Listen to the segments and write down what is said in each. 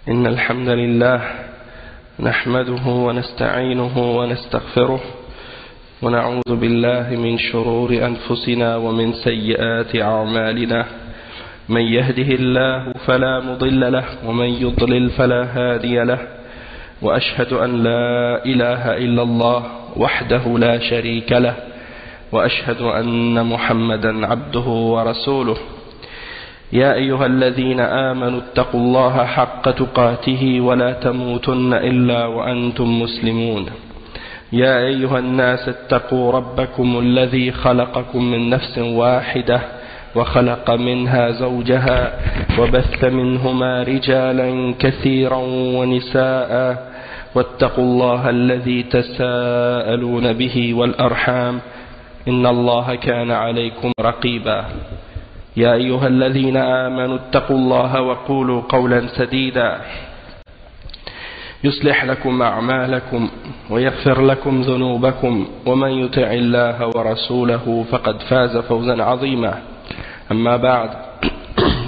إن الحمد لله نحمده ونستعينه ونستغفره ونعوذ بالله من شرور أنفسنا ومن سيئات أعمالنا. من يهده الله فلا مضل له ومن يضلل فلا هادي له، وأشهد أن لا إله إلا الله وحده لا شريك له، وأشهد أن محمدا عبده ورسوله. يا أيها الذين آمنوا اتقوا الله حق تقاته ولا تموتن إلا وأنتم مسلمون. يا أيها الناس اتقوا ربكم الذي خلقكم من نفس واحدة وخلق منها زوجها وبث منهما رجالا كثيرا ونساء، واتقوا الله الذي تساءلون به والأرحام إن الله كان عليكم رقيبا. يا أيها الذين آمنوا اتقوا الله وقولوا قولا سديدا يصلح لكم أعمالكم ويغفر لكم ذنوبكم، ومن يطع الله ورسوله فقد فاز فوزا عظيما. أما بعد،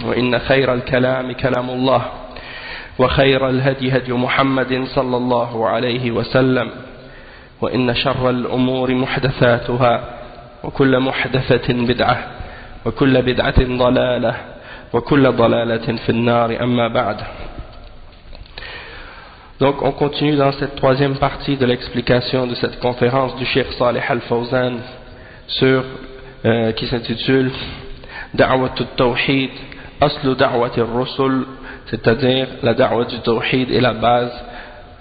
وإن خير الكلام كلام الله، وخير الهدي هدي محمد صلى الله عليه وسلم، وإن شر الأمور محدثاتها، وكل محدثة بدعة، وكل بدعة ضلالة، وكل ضلالة في النار. أما بعد. Donc on continue dans cette troisième partie de l'explication de cette conférence du Cheikh Salih Al-Fawzan qui s'intitule Da'wat al-Tawhid, Aslu Da'wat al-Rusul, c'est-à-dire la Da'wat du Tawhid est la base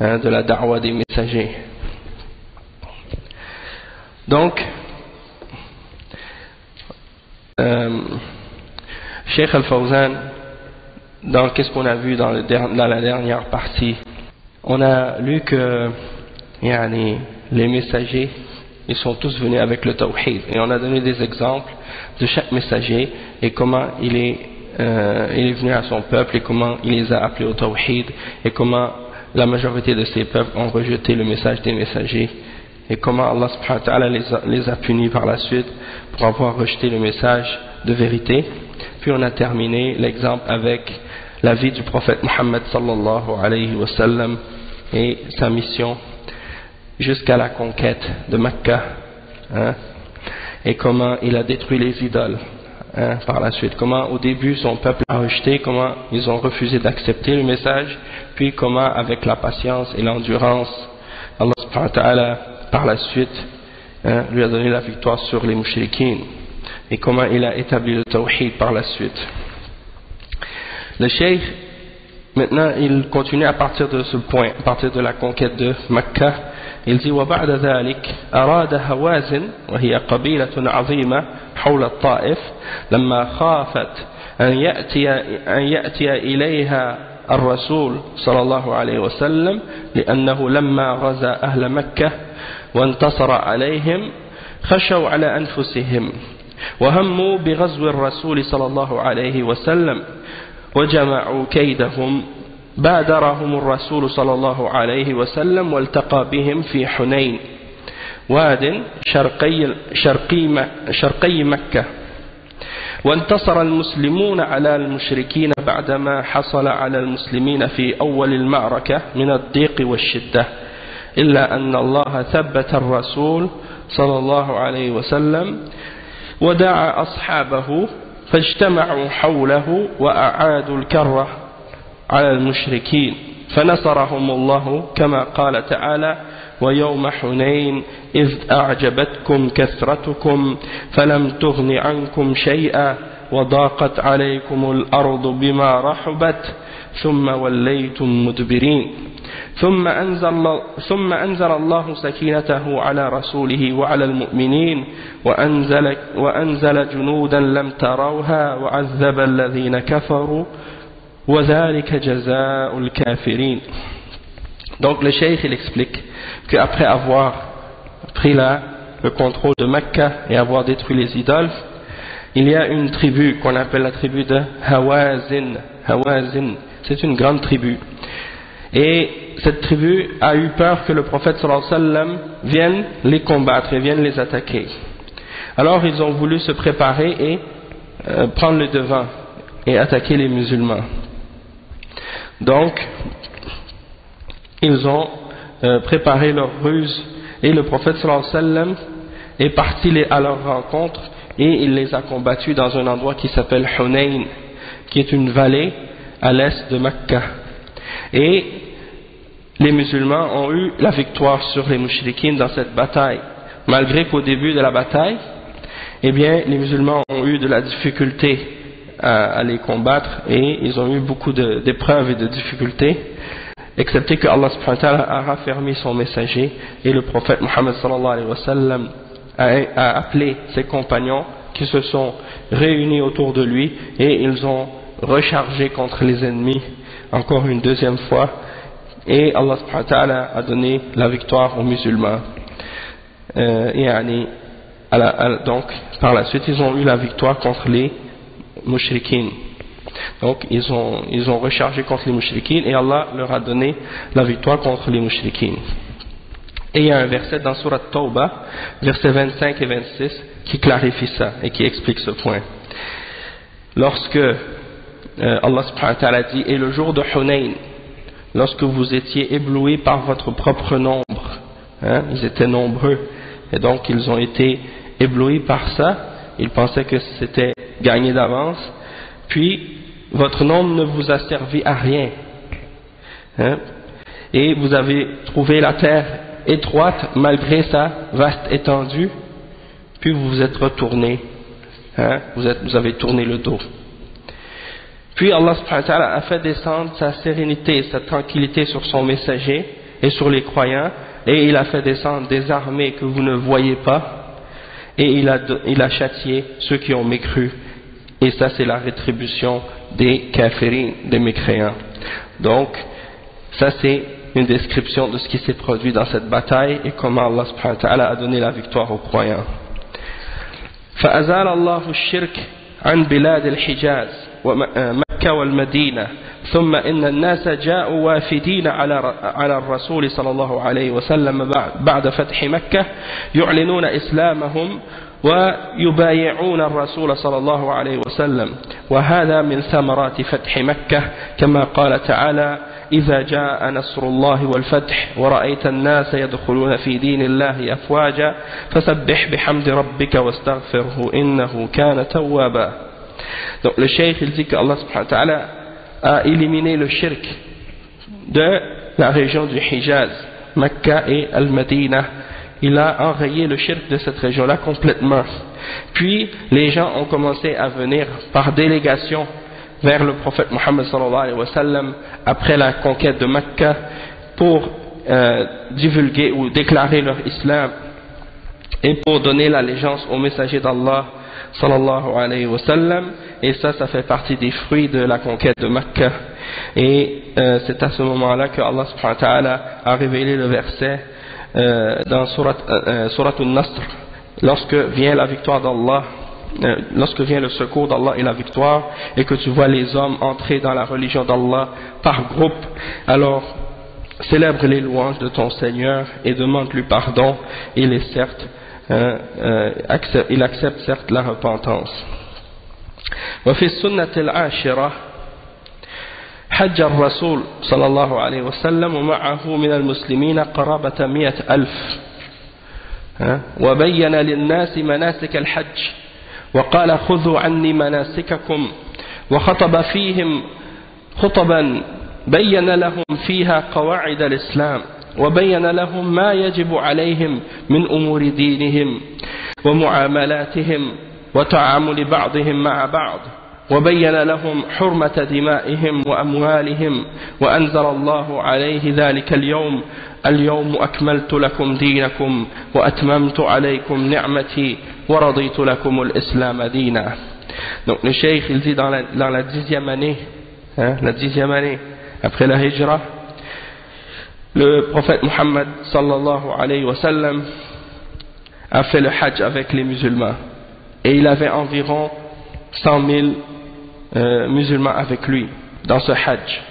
de la Da'wat des messagers. Donc Cheikh Al-Fawzan, qu'est-ce qu'on a vu dans la dernière partie? On a lu que les messagers, ils sont tous venus avec le tawhid, et on a donné des exemples de chaque messager et comment il est venu à son peuple et comment il les a appelés au tawhid, et comment la majorité de ces peuples ont rejeté le message des messagers, et comment Allah subhanahu wa ta'ala les a punis par la suite pour avoir rejeté le message de vérité. Puis on a terminé l'exemple avec la vie du prophète Muhammad sallallahu alayhi wa sallam et sa mission jusqu'à la conquête de Mecca, et comment il a détruit les idoles par la suite, comment au début son peuple a rejeté, comment ils ont refusé d'accepter le message, puis comment avec la patience et l'endurance Allah subhanahu wa ta'ala par la suite lui a donné la victoire sur les mushrikines, et comment il a établi le tawhid par la suite. Le cheikh, maintenant, il continue à partir de ce point, à partir de la conquête de Mecca. Il dit وبعد ذلك أراد هوازن وهي قبيلة عظيمة حول الطائف لما خافت أن يأتي إليها الرسول صلى الله عليه وسلم، لأنه لما غزا أهل مكة وانتصر عليهم خشوا على أنفسهم وهموا بغزو الرسول صلى الله عليه وسلم وجمعوا كيدهم. بادرهم الرسول صلى الله عليه وسلم والتقى بهم في حنين، واد شرقي مكة، وانتصر المسلمون على المشركين بعدما حصل على المسلمين في أول المعركة من الضيق والشدة، إلا أن الله ثبت الرسول صلى الله عليه وسلم ودعا أصحابه فاجتمعوا حوله وأعادوا الكرة على المشركين، فنصرهم الله كما قال تعالى ويوم حنين إذ أعجبتكم كثرتكم فلم تغن عنكم شيئا وضاقت عليكم الأرض بما رحبت ثم وليتم مدبرين. ثم أنزل الله سكينته على رسوله وعلى المؤمنين وأنزل جنودا لم تروها وعذب الذين كفروا وذلك جزاء الكافرين. Donc le cheikh il explique qu'après avoir pris le contrôle de Mecca et avoir détruit les idoles, il y a une tribu qu'on appelle la tribu de Hawazin. Hawazin, c'est une grande tribu. Et cette tribu a eu peur que le prophète sallallahu alayhi wa sallam vienne les combattre et vienne les attaquer. Alors ils ont voulu se préparer et prendre le devant et attaquer les musulmans. Donc, ils ont préparé leur ruse et le prophète sallallahu alayhi wa sallam est parti à leur rencontre et il les a combattus dans un endroit qui s'appelle Hunayn, qui est une vallée à l'est de Mecca. Et les musulmans ont eu la victoire sur les mouchriquines dans cette bataille, malgré qu'au début de la bataille, eh bien, les musulmans ont eu de la difficulté à les combattre et ils ont eu beaucoup d'épreuves et de difficultés, excepté que Allah subhanahu wa ta'ala a raffermi son messager et le prophète Muhammad sallallahu alayhi wa sallam a appelé ses compagnons qui se sont réunis autour de lui et ils ont rechargé contre les ennemis encore une deuxième fois et Allah subhanahu wa ta'ala a donné la victoire aux musulmans. Donc par la suite ils ont eu la victoire contre les mouchriquines. Donc ils ont rechargé contre les mouchriquines et Allah leur a donné la victoire contre les mouchriquines. Et il y a un verset dans Surat Tawbah, versets 25 et 26, qui clarifie ça et qui explique ce point. Lorsque Allah subhanahu wa ta'ala dit, et le jour de Hunayn, lorsque vous étiez éblouis par votre propre nombre, hein, ils étaient nombreux, et donc ils ont été éblouis par ça, ils pensaient que c'était gagné d'avance, puis votre nombre ne vous a servi à rien, hein, et vous avez trouvé la terre étroite malgré sa vaste étendue, puis vous vous êtes retourné, hein, vous avez tourné le dos. Puis Allah subhanahu wa ta'ala a fait descendre sa sérénité, sa tranquillité sur son messager et sur les croyants, et il a fait descendre des armées que vous ne voyez pas, et il a châtié ceux qui ont mécru, et ça c'est la rétribution des kafirin, des mécréants. Donc ça c'est une description de ce qui s'est produit dans cette bataille et comment Allah subhanahu wa ta'ala a donné la victoire aux croyants. فأزال الله الشرك عن بلاد الحجاز ومكة والمدينة ثم إن الناس جاءوا وافدين على الرسول صلى الله عليه وسلم بعد فتح مكة يعلنون إسلامهم ويبايعون الرسول صلى الله عليه وسلم وهذا من ثمرات فتح مكة كما قال تعالى إذا جاء نصر الله والفتح ورأيت الناس يدخلون في دين الله أفواجا فسبح بحمد ربك واستغفره إنه كان توابا. Donc le cheikh il dit que Allah subhanahu wa ta'ala a éliminé le shirk de la région du Hijaz, Mecca et Al-Madinah. Il a enrayé le shirk de cette région-là complètement. Puis les gens ont commencé à venir par délégation vers le prophète Muhammad sallallahu alayhi wa sallam après la conquête de Mecca pour divulguer ou déclarer leur islam et pour donner l'allégeance au messager d'Allah sallallahu alayhi wa sallam, et ça fait partie des fruits de la conquête de Mecca. Et c'est à ce moment-là que Allah subhanahu wa ta'ala a révélé le verset dans Surat Al-Nasr, lorsque vient la victoire d'Allah, lorsque vient le secours d'Allah et la victoire, et que tu vois les hommes entrer dans la religion d'Allah par groupe, alors célèbre les louanges de ton Seigneur et demande-lui pardon, il est certes il accepte certes la repentance. وفي السنة العاشرة حج الرسول صلى الله عليه وسلم ومعه من المسلمين قرابة 100,000 وبين للناس مناسك الحج وقال خذوا عني مناسككم وخطب فيهم خطبا بين لهم فيها قواعد الإسلام وبين لهم ما يجب عليهم من أمور دينهم ومعاملاتهم وتعامل بعضهم مع بعض وبين لهم حرمة دمائهم وأموالهم وأنزل الله عليه ذلك اليوم أكملت لكم دينكم وأتممت عليكم نعمتي ورضيت لكم الإسلام دينا. Donc le cheikh il dit dans la 10e année, la 10e année après la hijra, le prophète Muhammad sallallahu alayhi wa sallam a fait le hajj avec les musulmans et il avait environ 100 000 musulmans avec lui dans ce hajj,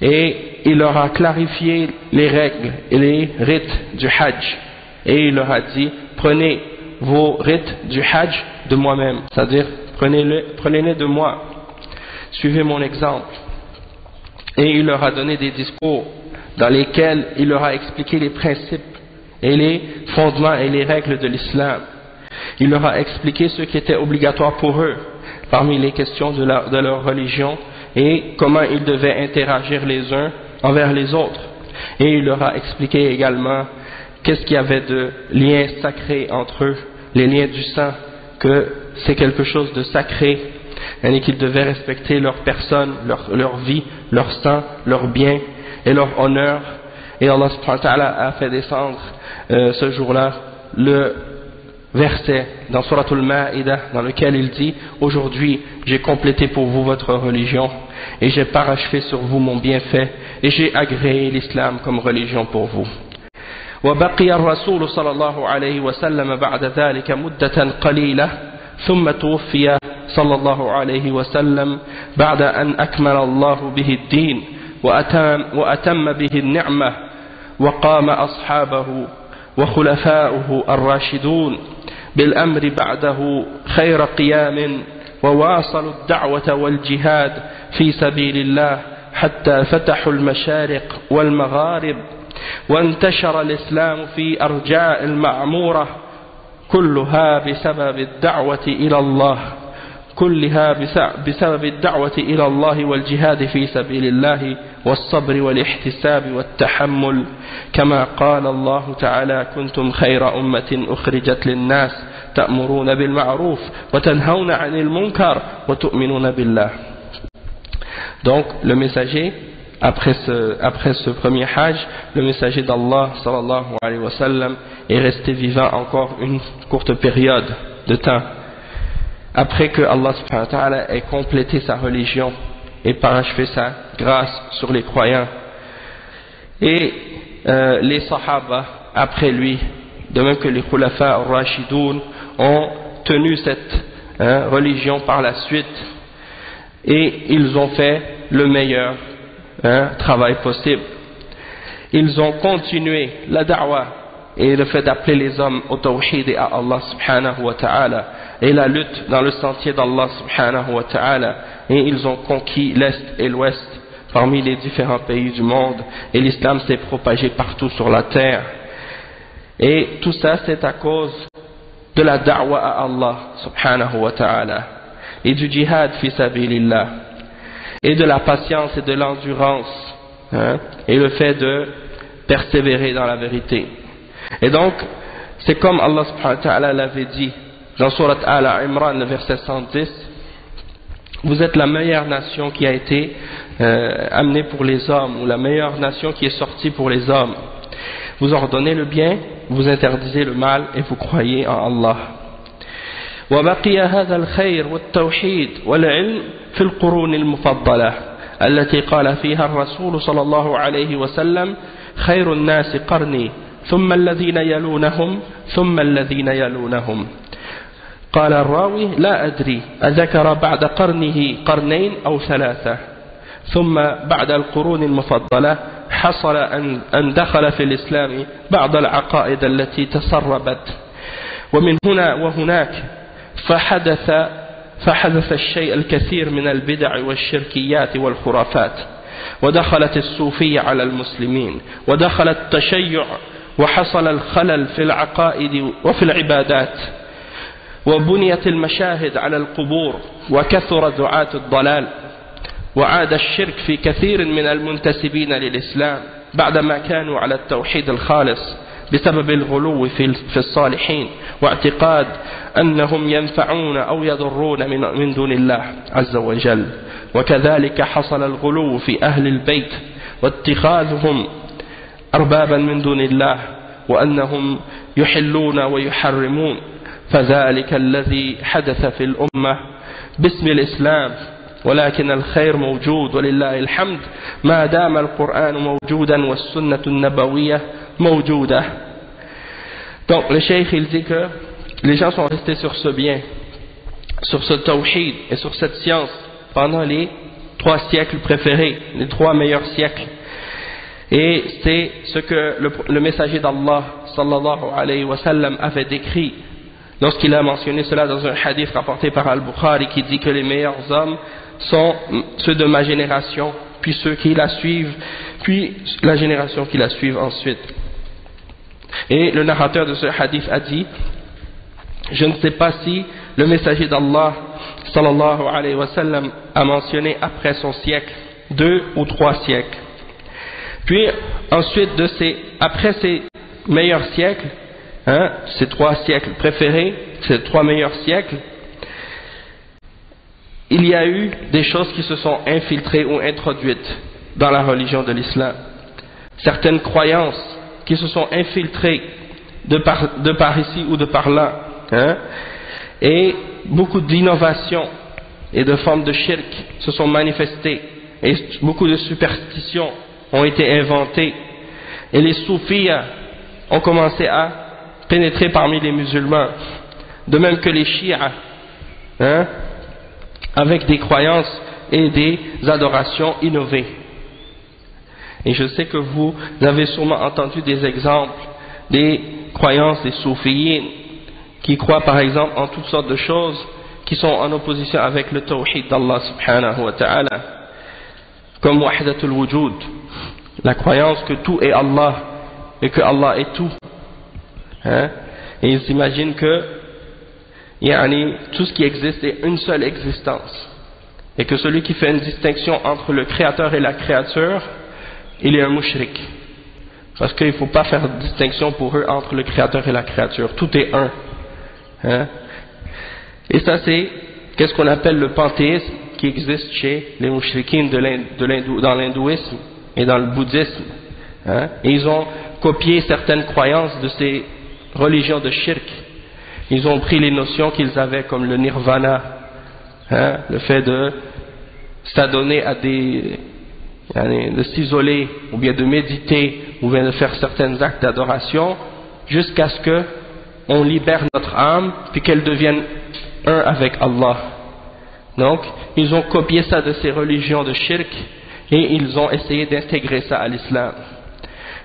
et il leur a clarifié les règles et les rites du hajj, et il leur a dit prenez vos rites du hajj de moi-même, c'est-à-dire prenez-les de moi, suivez mon exemple. Et il leur a donné des discours dans lesquels il leur a expliqué les principes et les fondements et les règles de l'islam. Il leur a expliqué ce qui était obligatoire pour eux parmi les questions de leur religion et comment ils devaient interagir les uns envers les autres. Et il leur a expliqué également qu'est-ce qu'il y avait de liens sacrés entre eux, les liens du sang, que c'est quelque chose de sacré, et qu'ils devaient respecter leur personne, leur vie, leur sang, leur bien et leur honneur. Et Allah subhanahu wa ta'ala a fait descendre ce jour-là le verset dans Suratul Ma'idah dans lequel il dit: aujourd'hui j'ai complété pour vous votre religion et j'ai parachevé sur vous mon bienfait et j'ai agréé l'islam comme religion pour vous. وبقي الرسول صلى الله عليه وسلم بعد ذلك مدة قليلة ثم توفي صلى الله عليه وسلم بعد أن أكمل الله به الدين وأتم به النعمة وقام أصحابه وخلفاؤه الراشدون بالأمر بعده خير قيام وواصلوا الدعوة والجهاد في سبيل الله حتى فتحوا المشارق والمغارب وانتشر الإسلام في أرجاء المعمورة كلها بسبب الدعوة إلى الله والجهاد في سبيل الله والصبر والاحتساب والتحمل كما قال الله تعالى كنتم خير أمة أخرجت للناس تأمرون بالمعروف وتنهون عن المنكر وتؤمنون بالله. Donc le messager, après ce premier hajj, le messager d'Allah sallallahu alayhi wa sallam est resté vivant encore une courte période de temps après que Allah subhanahu wa ta'ala ait complété sa religion et parachevé sa grâce sur les croyants. Et les sahaba après lui, de même que les khulafa al-rashidoun, ont tenu cette religion par la suite et ils ont fait le meilleur travail possible. Ils ont continué la da'wah et le fait d'appeler les hommes au tawhid et à Allah subhanahu wa ta'ala et la lutte dans le sentier d'Allah subhanahu wa ta'ala, et ils ont conquis l'Est et l'Ouest parmi les différents pays du monde et l'islam s'est propagé partout sur la terre. Et tout ça c'est à cause de la da'wah à Allah subhanahu wa ta'ala et du jihad fi sabilillah et de la patience et de l'endurance et le fait de persévérer dans la vérité. Et donc c'est comme Allah subhanahu wa ta'ala l'avait dit dans Surat Al-Imran, le verset 110: vous êtes la meilleure nation qui a été amenée pour les hommes, ou la meilleure nation qui est sortie pour les hommes. Vous ordonnez le bien, vous interdisez le mal et vous croyez en Allah. وبقي هذا الخير والتوحيد والعلم في القرون المفضلة التي قال فيها الرسول صلى الله عليه وسلم خير الناس قرني ثم الذين يلونهم ثم الذين يلونهم. قال الراوي لا أدري أذكر بعد قرنه قرنين أو ثلاثة. ثم بعد القرون المفضلة حصل أن دخل في الإسلام بعض العقائد التي تسربت ومن هنا وهناك فحدث الشيء الكثير من البدع والشركيات والخرافات ودخلت الصوفية على المسلمين ودخل التشيع وحصل الخلل في العقائد وفي العبادات وبنيت المشاهد على القبور وكثر دعاة الضلال وعاد الشرك في كثير من المنتسبين للإسلام بعدما كانوا على التوحيد الخالص بسبب الغلو في الصالحين واعتقاد أنهم ينفعون أو يضرون من دون الله عز وجل. وكذلك حصل الغلو في أهل البيت واتخاذهم أربابا من دون الله وأنهم يحلون ويحرمون. فذلك الذي حدث في الأمة باسم الإسلام ولكن الخير موجود ولله الحمد ما دام القرآن موجودا والسنة النبوية موجودة. Donc le cheikh il dit que les gens sont restés sur ce bien, sur ce tawhid et sur cette science pendant les 3 siècles préférés, les 3 meilleurs siècles. Et c'est ce que le messager d'Allah sallallahu alayhi wa sallam avait décrit lorsqu'il a mentionné cela dans un hadith rapporté par Al-Bukhari qui dit que les meilleurs hommes sont ceux de ma génération puis ceux qui la suivent, puis la génération qui la suivent ensuite. Et le narrateur de ce hadith a dit, je ne sais pas si le messager d'Allah sallallahu alayhi wa sallam a mentionné après son siècle 2 ou 3 siècles. Puis ensuite après ces meilleurs siècles, ces 3 siècles préférés, ces 3 meilleurs siècles, il y a eu des choses qui se sont infiltrées ou introduites dans la religion de l'islam. Certaines croyances qui se sont infiltrées de par ici ou de par là, et beaucoup d'innovations et de formes de shirk se sont manifestées, et beaucoup de superstitions ont été inventées, et les soufis ont commencé à pénétrer parmi les musulmans, de même que les chiites, avec des croyances et des adorations innovées. Et je sais que vous avez sûrement entendu des exemples des croyances des soufiyyin qui croient par exemple en toutes sortes de choses qui sont en opposition avec le tawhid d'Allah subhanahu wa ta'ala, comme wahdatul wujud, la croyance que tout est Allah et que Allah est tout. Et ils s'imaginent que tout ce qui existe est une seule existence, et que celui qui fait une distinction entre le créateur et la créature, il est un mushrik, parce qu'il ne faut pas faire de distinction pour eux entre le créateur et la créature, tout est un. Et ça c'est qu'est-ce qu'on appelle le panthéisme qui existe chez les mushrikines dans l'hindouisme et dans le bouddhisme. Et ils ont copié certaines croyances de ces religions de shirk. Ils ont pris les notions qu'ils avaient comme le nirvana, le fait de s'adonner à de s'isoler, ou bien de méditer, ou bien de faire certains actes d'adoration, jusqu'à ce que on libère notre âme, puis qu'elle devienne un avec Allah. Donc, ils ont copié ça de ces religions de shirk, et ils ont essayé d'intégrer ça à l'islam.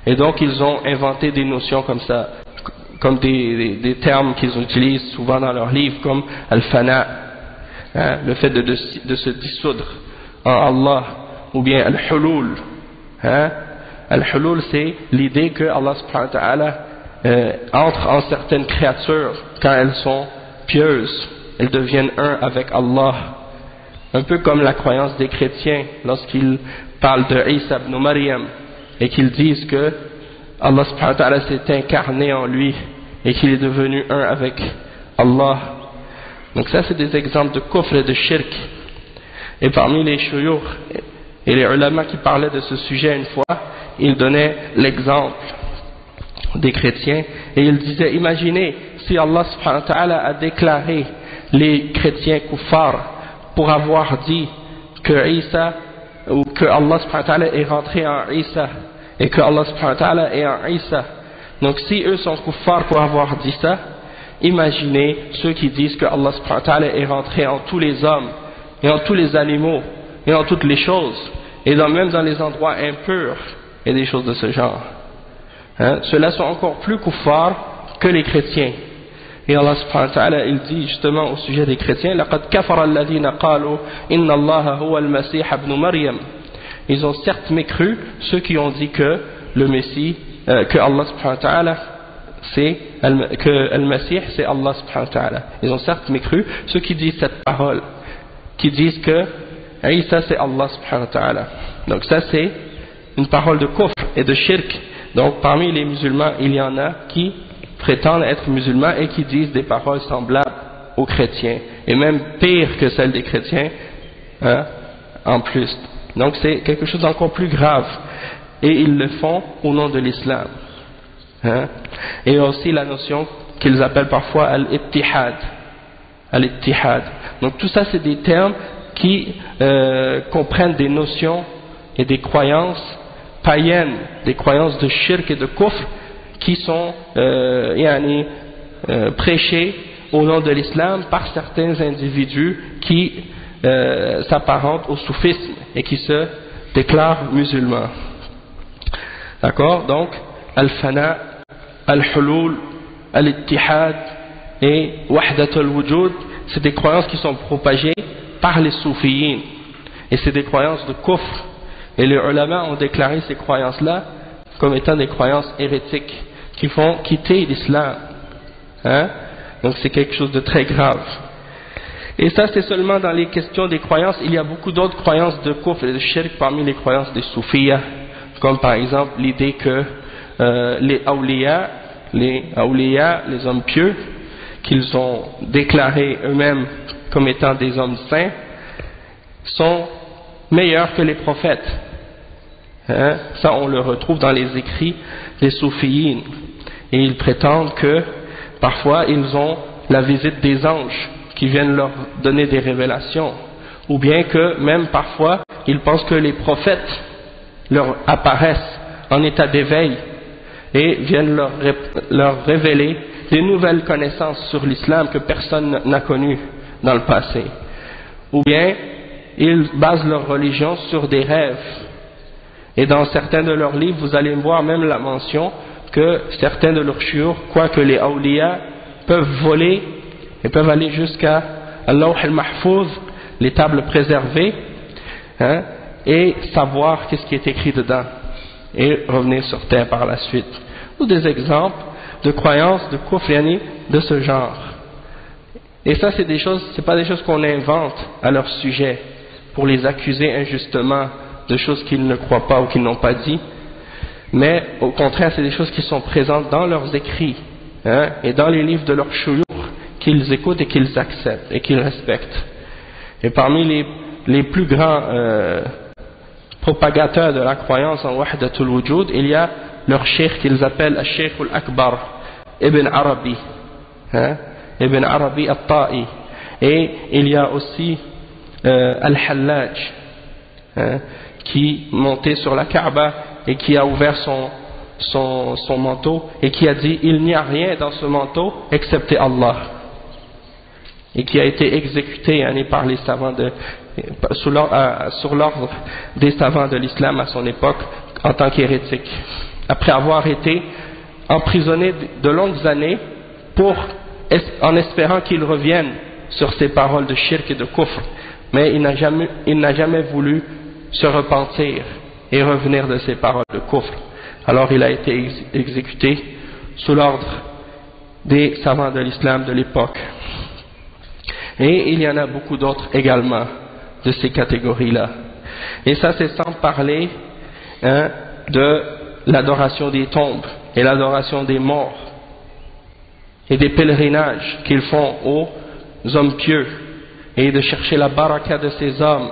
Et donc, ils ont inventé des notions comme ça, comme des termes qu'ils utilisent souvent dans leurs livres, comme al-fana, le fait de se dissoudre en Allah, ou bien al-hulul. Al-hulul, c'est l'idée que Allah subhanahu wa ta'ala entre en certaines créatures quand elles sont pieuses, elles deviennent un avec Allah. Un peu comme la croyance des chrétiens lorsqu'ils parlent de Isa ibn Maryam et qu'ils disent que Allah subhanahu wa ta'ala s'est incarné en lui et qu'il est devenu un avec Allah. Donc ça c'est des exemples de kufr et de shirk. Et parmi les shuyukh et les ulama qui parlaient de ce sujet une fois, ils donnaient l'exemple des chrétiens et ils disaient, imaginez si Allah subhanahu wa ta'ala a déclaré les chrétiens kuffar pour avoir dit que Isa, ou que Allah subhanahu wa ta'ala est rentré en Isa et que Allah subhanahu wa ta'ala est en Isa. Donc si eux sont kuffar pour avoir dit ça, imaginez ceux qui disent que Allah subhanahu wa ta'ala est rentré en tous les hommes et en tous les animaux et en toutes les choses, et même dans les endroits impurs et des choses de ce genre. Ceux-là sont encore plus kuffar que les chrétiens. Et Allah subhanahu wa ta'ala il dit justement au sujet des chrétiens, لَقَدْ كَفَرَ الَّذِينَ قَالُوا إِنَّ اللَّهَ هُوَ الْمَسِيحَ ابْنُ مَرْيَمَ. Ils ont certes mécru ceux qui ont dit que le Messie, que Allah subhanahu wa ta'ala que le Messie c'est Allah subhanahu wa ta'ala. Ils ont certes mécru ceux qui disent cette parole, qui disent que Isa c'est Allah subhanahu wa ta'ala. Donc ça c'est une parole de kufr et de shirk. Donc parmi les musulmans il y en a qui prétendent être musulmans et qui disent des paroles semblables aux chrétiens, et même pire que celles des chrétiens, en plus. Donc c'est quelque chose d'encore plus grave, et ils le font au nom de l'islam. Et aussi la notion qu'ils appellent parfois al-ittihad. Al-ittihad. Donc tout ça c'est des termes qui comprennent des notions et des croyances païennes, des croyances de shirk et de kufr qui sont prêchées au nom de l'islam par certains individus qui s'apparentent au soufisme et qui se déclarent musulmans. D'accord? Donc, al-fana, al-hulul, al-ittihad et wahdatul wujud, c'est des croyances qui sont propagées par les soufiyyin. Et c'est des croyances de kufr Et les ulama ont déclaré ces croyances-là comme étant des croyances hérétiques qui font quitter l'islam. Hein? Donc c'est quelque chose de très grave. Et ça c'est seulement dans les questions des croyances. Il y a beaucoup d'autres croyances de kufr et de shirk parmi les croyances des soufiyas, comme par exemple l'idée que les awliya, les hommes pieux, qu'ils ont déclarés eux-mêmes comme étant des hommes saints, sont meilleurs que les prophètes. Hein? Ça on le retrouve dans les écrits des soufiyin. Et ils prétendent que parfois ils ont la visite des anges qui viennent leur donner des révélations, ou bien que même parfois ils pensent que les prophètes leur apparaissent en état d'éveil et viennent leur révéler des nouvelles connaissances sur l'islam que personne n'a connues dans le passé. Ou bien ils basent leur religion sur des rêves. Et dans certains de leurs livres, vous allez voir même la mention que certains de leurs shuyukh croient que les awliya peuvent voler et peuvent aller jusqu'à al-Lawh al-Mahfouz, les tables préservées, hein, et savoir qu'est-ce qui est écrit dedans et revenir sur terre par la suite. Ou des exemples de croyances de kufr de ce genre. Et ça c'est des choses, c'est pas des choses qu'on invente à leur sujet pour les accuser injustement de choses qu'ils ne croient pas ou qu'ils n'ont pas dit, mais au contraire c'est des choses qui sont présentes dans leurs écrits, hein, et dans les livres de leurs shuyukh qu'ils écoutent et qu'ils acceptent et qu'ils respectent. Et parmi les plus grands propagateurs de la croyance en Wahdatul Wujud, il y a leur cheikh qu'ils appellent le Cheikh al-Akbar, Ibn Arabi, hein, Ibn Arabi al-Ta'i. Et il y a aussi Al-Hallaj, hein, qui montait sur la Kaaba et qui a ouvert son manteau et qui a dit il n'y a rien dans ce manteau excepté Allah, et qui a été exécuté par les savants sur l'ordre des savants de l'islam à son époque en tant qu'hérétique, après avoir été emprisonné de longues années en espérant qu'il revienne sur ses paroles de shirk et de kufr, mais il n'a jamais voulu se repentir et revenir de ses paroles de kufr. Alors il a été exécuté sous l'ordre des savants de l'islam de l'époque. Et il y en a beaucoup d'autres également de ces catégories-là. Et ça c'est sans parler, hein, de l'adoration des tombes et l'adoration des morts et des pèlerinages qu'ils font aux hommes pieux et de chercher la baraka de ces hommes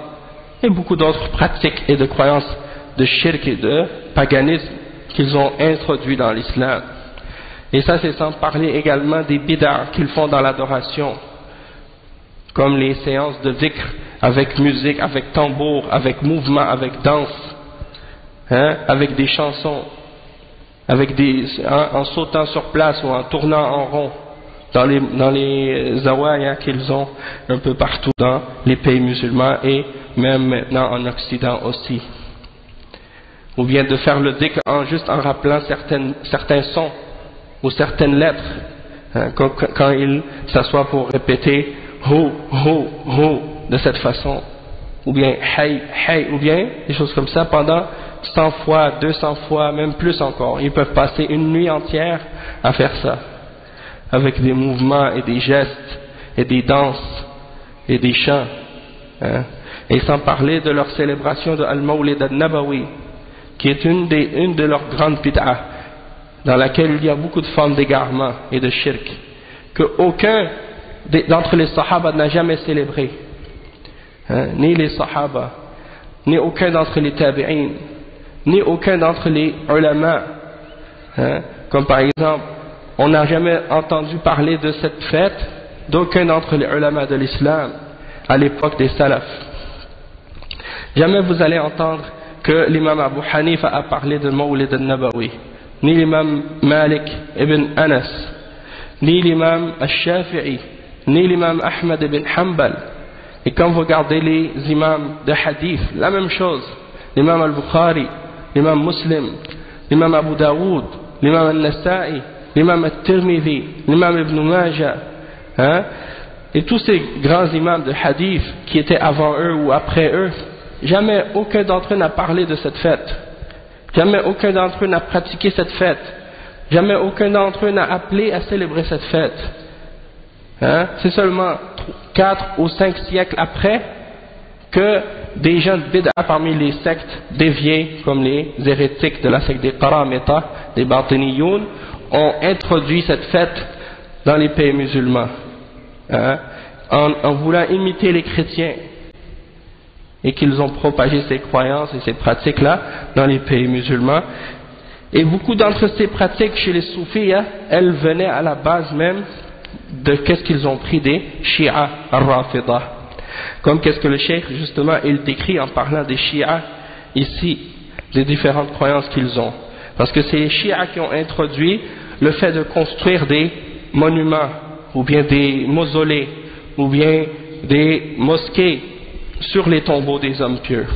et beaucoup d'autres pratiques et de croyances de shirk et de paganisme qu'ils ont introduits dans l'islam. Et ça c'est sans parler également des bid'ah qu'ils font dans l'adoration, comme les séances de dhikr avec musique, avec tambour, avec mouvement, avec danse, hein, avec des chansons, en sautant sur place ou en tournant en rond dans les zawaya qu'ils ont un peu partout dans les pays musulmans et même maintenant en Occident aussi. Ou bien de faire le dhikr juste en rappelant certains sons ou certaines lettres, hein, quand ils s'assoient pour répéter ho, ho, ho de cette façon, ou bien hay, hay, ou bien des choses comme ça pendant 100 fois, 200 fois, même plus encore. Ils peuvent passer une nuit entière à faire ça, avec des mouvements et des gestes et des danses et des chants, hein. Et sans parler de leur célébration de Al-Mawlid al-Nabawi, qui est une de leurs grandes bid'ah, dans laquelle il y a beaucoup de formes d'égarement et de shirk, que aucun d'entre les sahaba n'a jamais célébré, hein, ni les sahaba, ni aucun d'entre les tabi'in, ni aucun d'entre les ulama, hein, comme par exemple on n'a jamais entendu parler de cette fête d'aucun d'entre les ulama de l'islam à l'époque des salafs. Jamais vous allez entendre que l'imam Abu Hanifa a parlé de Mawlid al-Nabawi, ni l'imam Malik ibn Anas, ni l'imam al-Shafi'i, ni l'imam Ahmad ibn Hanbal. Et quand vous regardez les imams de hadith, la même chose, l'imam al-Bukhari, l'imam Muslim, l'imam Abu Daoud, l'imam al-Nasa'i, l'imam al-Tirmidhi, l'imam Ibn Majah, hein, et tous ces grands imams de hadith qui étaient avant eux ou après eux, jamais aucun d'entre eux n'a parlé de cette fête. Jamais aucun d'entre eux n'a pratiqué cette fête. Jamais aucun d'entre eux n'a appelé à célébrer cette fête. Hein? C'est seulement 4 ou 5 siècles après que des gens de bid'a parmi les sectes déviées, comme les hérétiques de la secte des Qaramita, des Batiniyoun, ont introduit cette fête dans les pays musulmans, hein? en voulant imiter les chrétiens, et qu'ils ont propagé ces croyances et ces pratiques-là dans les pays musulmans. Et beaucoup d'entre ces pratiques chez les soufis, hein, elles venaient à la base même de qu'est-ce qu'ils ont pris des Shia al-Rafida. Comme qu'est-ce que le cheikh justement il décrit en parlant des Shia ici, des différentes croyances qu'ils ont. Parce que c'est les Shia qui ont introduit le fait de construire des monuments, ou bien des mausolées, ou bien des mosquées sur les tombeaux des hommes pieux,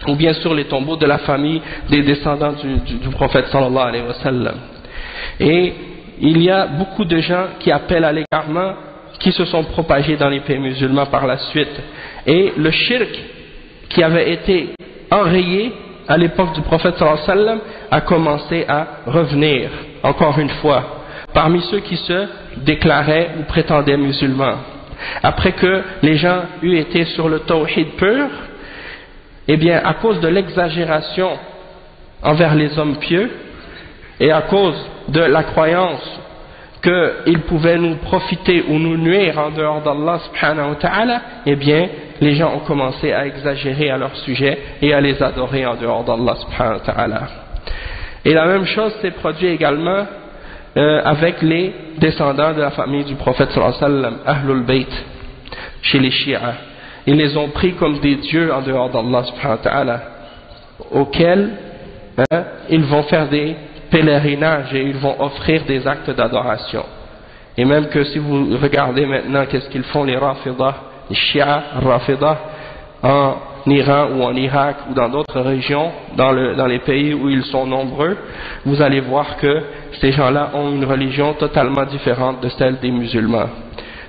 ou bien sur les tombeaux de la famille des descendants du prophète sallallahu alayhi wa sallam. Et il y a beaucoup de gens qui appellent à l'égarement, qui se sont propagés dans les pays musulmans par la suite. Et le shirk qui avait été enrayé à l'époque du prophète sallallahu alayhi wa sallam a commencé à revenir, encore une fois, parmi ceux qui se déclaraient ou prétendaient musulmans. Après que les gens eurent été sur le tawhid pur, eh bien, à cause de l'exagération envers les hommes pieux, et à cause de la croyance qu'ils pouvaient nous profiter ou nous nuire en dehors d'Allah subhanahu wa ta'ala, eh bien, les gens ont commencé à exagérer à leur sujet et à les adorer en dehors d'Allah subhanahu wa ta'ala. Et la même chose s'est produite également avec les descendants de la famille du prophète sallallahu alayhi wa sallam, Ahlul Bayt, chez les Shia. Ils les ont pris comme des dieux en dehors d'Allah subhanahu wa ta'ala, auxquels ils vont faire des pèlerinages et ils vont offrir des actes d'adoration. Et même que si vous regardez maintenant qu'est-ce qu'ils font les Rafidah, les Shia Rafidah, en Iran ou en Irak ou dans d'autres régions, dans les pays où ils sont nombreux, vous allez voir que ces gens-là ont une religion totalement différente de celle des musulmans.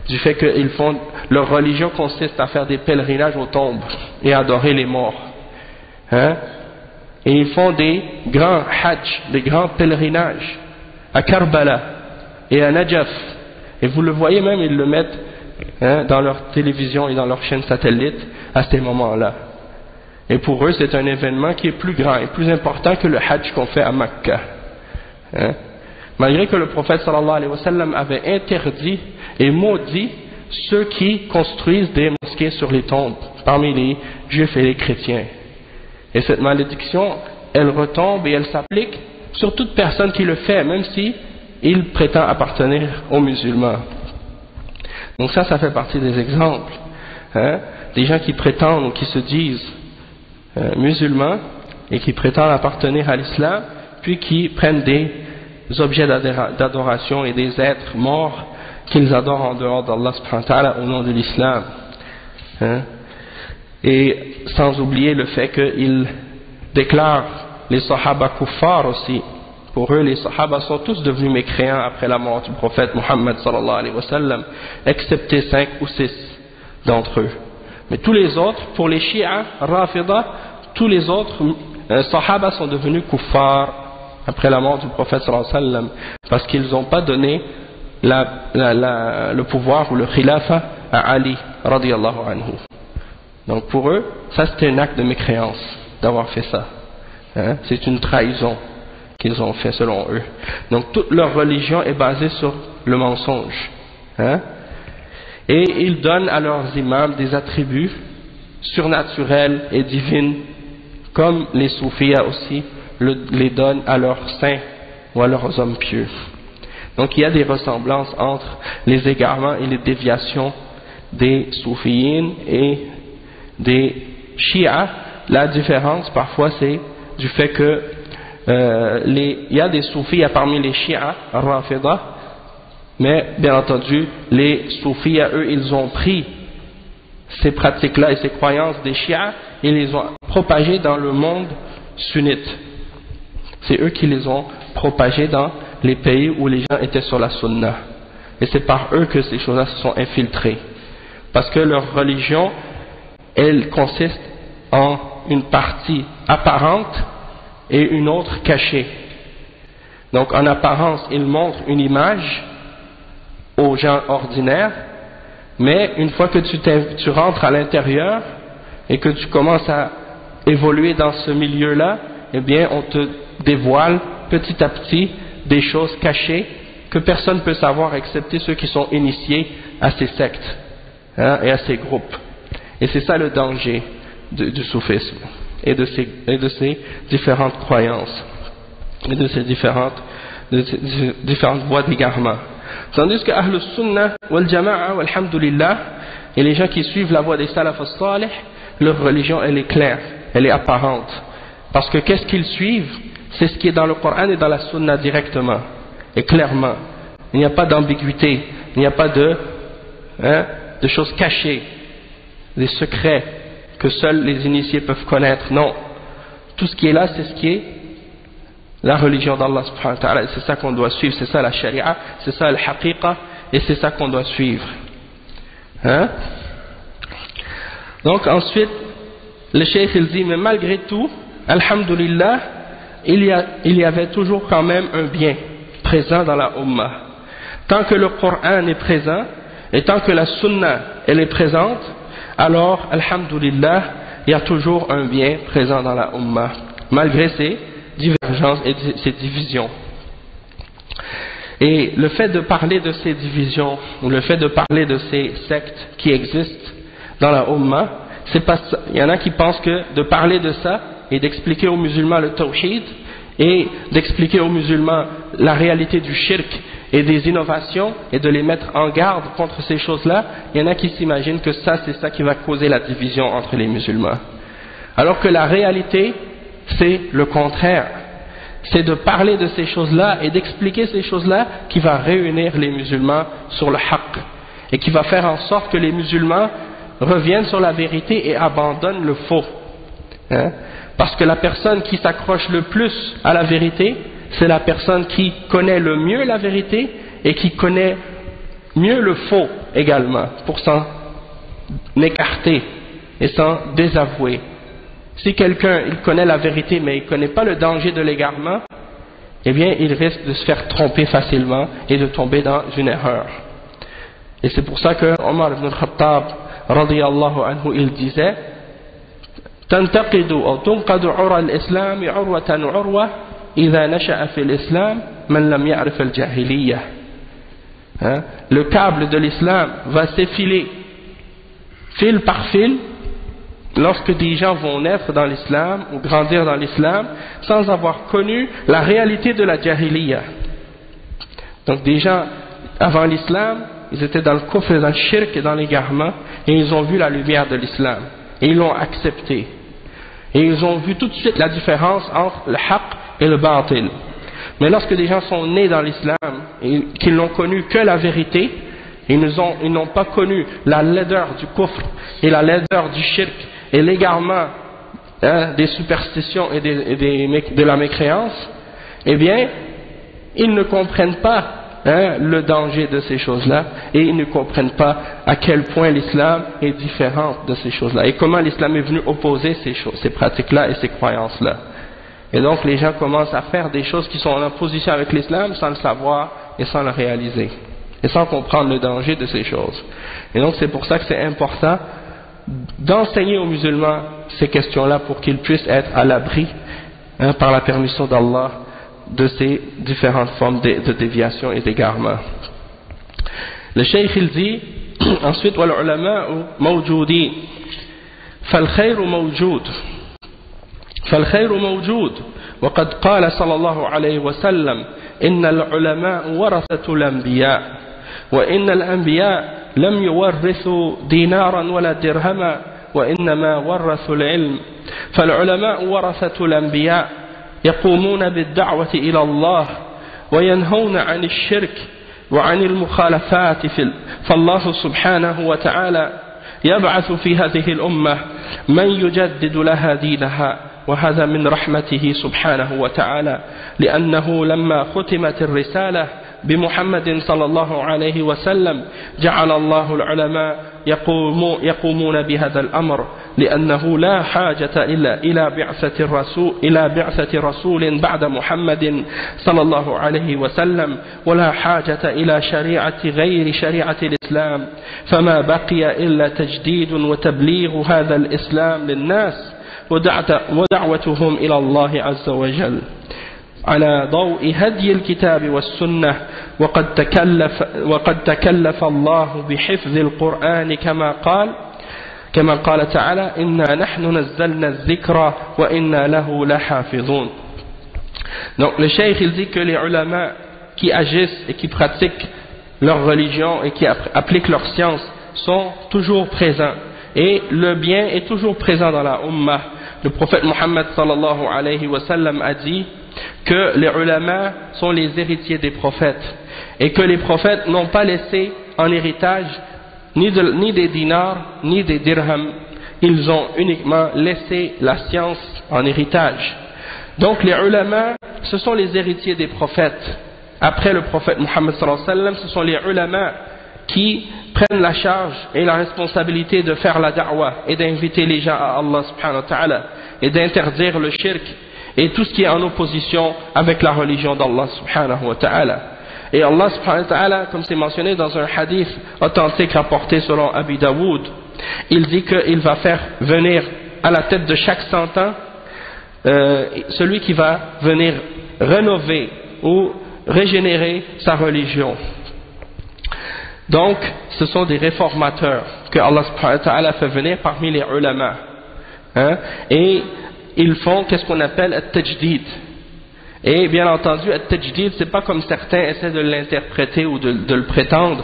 Du fait que leur religion consiste à faire des pèlerinages aux tombes et à adorer les morts. Hein? Et ils font des grands hajj, des grands pèlerinages à Karbala et à Najaf. Et vous le voyez même, ils le mettent dans leur télévision et dans leur chaîne satellite à ces moments-là. Et pour eux, c'est un événement qui est plus grand et plus important que le hajj qu'on fait à Makkah. Malgré que le prophète sallallahu alayhi wa sallam avait interdit et maudit ceux qui construisent des mosquées sur les tombes parmi les juifs et les chrétiens. Et cette malédiction, elle retombe et elle s'applique sur toute personne qui le fait, même si il prétend appartenir aux musulmans. Donc ça fait partie des exemples. Des gens qui prétendent ou qui se disent musulmans et qui prétendent appartenir à l'islam, puis qui prennent des objets d'adoration et des êtres morts qu'ils adorent en dehors d'Allah subhanahu wa ta'ala au nom de l'islam. Et sans oublier le fait qu'ils déclarent les sahaba kuffar aussi. Pour eux, les sahaba sont tous devenus mécréants après la mort du prophète Muhammad sallallahu alayhi wa sallam, excepté 5 ou 6 d'entre eux. Mais tous les autres, pour les Shia, Rafida, tous les autres sahaba sont devenus kuffar après la mort du prophète sallallahu alayhi wa sallam, parce qu'ils n'ont pas donné le pouvoir ou le khilafa à Ali radiyallahu anhu. Donc pour eux, ça c'était un acte de mécréance d'avoir fait ça. C'est une trahison qu'ils ont fait selon eux. Donc toute leur religion est basée sur le mensonge. Et ils donnent à leurs imams des attributs surnaturels et divins, comme les soufis aussi les donnent à leurs saints ou à leurs hommes pieux. Donc il y a des ressemblances entre les égarements et les déviations des soufiyines et des Shia. La différence parfois c'est du fait que il y a des soufis parmi les Shia Rafida, mais bien entendu les soufis eux ils ont pris ces pratiques là et ces croyances des Shia et les ont propagées dans le monde sunnite. C'est eux qui les ont propagées dans les pays où les gens étaient sur la sunna, et c'est par eux que ces choses-là se sont infiltrées, parce que leur religion elle consiste en une partie apparente et une autre cachée. Donc en apparence, il montre une image aux gens ordinaires, mais une fois que tu rentres à l'intérieur et que tu commences à évoluer dans ce milieu-là, eh bien on te dévoile petit à petit des choses cachées que personne ne peut savoir excepté ceux qui sont initiés à ces sectes et à ces groupes. Et c'est ça le danger du soufisme et de ces différentes croyances et de ces différentes voies d'égarement. Tandis que Ahlus Sunnah wal Jama'a wal Hamdulillah et les gens qui suivent la voie des Salaf as-Salih, leur religion elle est claire, elle est apparente. Parce que qu'est-ce qu'ils suivent? C'est ce qui est dans le Coran et dans la Sunna directement et clairement. Il n'y a pas d'ambiguïté, il n'y a pas de choses cachées, des secrets que seuls les initiés peuvent connaître. Non, tout ce qui est là, c'est ce qui est la religion d'Allah subhanahu wa ta'ala, c'est ça qu'on doit suivre, c'est ça la sharia, c'est ça le haqiqa, et c'est ça qu'on doit suivre. Donc ensuite, le cheikh il dit, mais malgré tout, alhamdulillah, il y avait toujours quand même un bien présent dans la ummah. Tant que le Coran est présent, et tant que la sunna elle est présente, alors, alhamdulillah, il y a toujours un bien présent dans la ummah, malgré ces divergences et ces divisions. Et le fait de parler de ces divisions, ou le fait de parler de ces sectes qui existent dans la ummah, c'est pas ça. Il y en a qui pensent que de parler de ça et d'expliquer aux musulmans le tawhid et d'expliquer aux musulmans la réalité du shirk et des innovations et de les mettre en garde contre ces choses-là, il y en a qui s'imaginent que ça c'est ça qui va causer la division entre les musulmans. Alors que la réalité c'est le contraire. C'est de parler de ces choses-là et d'expliquer ces choses-là qui va réunir les musulmans sur le haqq et qui va faire en sorte que les musulmans reviennent sur la vérité et abandonnent le faux. Parce que la personne qui s'accroche le plus à la vérité, c'est la personne qui connaît le mieux la vérité et qui connaît mieux le faux également, pour s'en écarter et s'en désavouer. Si quelqu'un il connaît la vérité mais il ne connaît pas le danger de l'égarement, eh bien il risque de se faire tromper facilement et de tomber dans une erreur. Et c'est pour ça que Omar ibn al-Khattab radiyallahu anhu il disait تنتقد أو تنقد عرى الإسلام عروة عروة إذا نشأ في الإسلام من لم يعرف الجاهلية. Le câble de l'islam va s'effiler fil par fil lorsque des gens vont naître dans l'islam ou grandir dans l'islam sans avoir connu la réalité de la jahiliya. Donc des gens avant l'islam, ils étaient dans le kufr, dans le shirk et dans l'égarement, et ils ont vu la lumière de l'islam et ils l'ont accepté. Et ils ont vu tout de suite la différence entre le haqq et le batil. Mais lorsque des gens sont nés dans l'islam et qu'ils n'ont connu que la vérité, ils n'ont pas connu la laideur du kufr et la laideur du shirk et l'égarement des superstitions et de la mécréance, eh bien, ils ne comprennent pas le danger de ces choses-là et ils ne comprennent pas à quel point l'islam est différent de ces choses-là et comment l'islam est venu opposer ces pratiques-là et ces croyances-là. Et donc les gens commencent à faire des choses qui sont en opposition avec l'islam sans le savoir et sans le réaliser et sans comprendre le danger de ces choses. Et donc c'est pour ça que c'est important d'enseigner aux musulmans ces questions-là pour qu'ils puissent être à l'abri par la permission d'Allah de ces différentes formes de déviation et d'égarement. Le cheikh il dit ensuite والعلماء موجودين فالخير موجود وقد قال صلى الله عليه وسلم إن العلماء ورثة الأنبياء وإن الأنبياء لم يورثوا دينارا ولا درهما وإنما ورثوا العلم فالعلماء ورثة الأنبياء يقومون بالدعوة إلى الله وينهون عن الشرك وعن المخالفات فالله سبحانه وتعالى يبعث في هذه الأمة من يجدد لها دينها وهذا من رحمته سبحانه وتعالى لأنه لما ختمت الرسالة بمحمد صلى الله عليه وسلم جعل الله العلماء يقومون بهذا الأمر لأنه لا حاجة إلا إلى بعثة رسول بعد محمد صلى الله عليه وسلم ولا حاجة إلى شريعة غير شريعة الإسلام فما بقي إلا تجديد وتبليغ هذا الإسلام للناس ودعوتهم إلى الله عز وجل على ضوء هدي الكتاب والسنة وقد تكلف الله بحفظ القرآن كما قال تعالى إنا نحن نزلنا الذكر وإنا له لحافظون. Donc le cheikh il dit que les ulama qui agissent et qui pratiquent leur religion et qui appliquent leur science sont toujours présents et le bien est toujours présent dans la ummah. Le prophète Mohammed sallallahu alayhi wa sallam a dit que les ulama sont les héritiers des prophètes et que les prophètes n'ont pas laissé en héritage ni des dinars ni des dirhams, ils ont uniquement laissé la science en héritage. Donc les ulama, ce sont les héritiers des prophètes. Après le prophète Mohammed sallallahu alayhi wa sallam, ce sont les ulama qui prennent la charge et la responsabilité de faire la da'wah et d'inviter les gens à Allah subhanahu wa ta'ala et d'interdire le shirk et tout ce qui est en opposition avec la religion d'Allah subhanahu wa ta'ala. Et Allah subhanahu wa ta'ala, comme c'est mentionné dans un hadith authentique rapporté selon Abi Dawood, il dit qu'il va faire venir à la tête de chaque 100 ans celui qui va venir rénover ou régénérer sa religion. Donc, ce sont des réformateurs que Allah subhanahu wa ta'ala fait venir parmi les ulama. Et ils font qu'est-ce qu'on appelle at-tajdid. Et bien entendu, at-tajdid, c'est pas comme certains essaient de l'interpréter ou de le prétendre.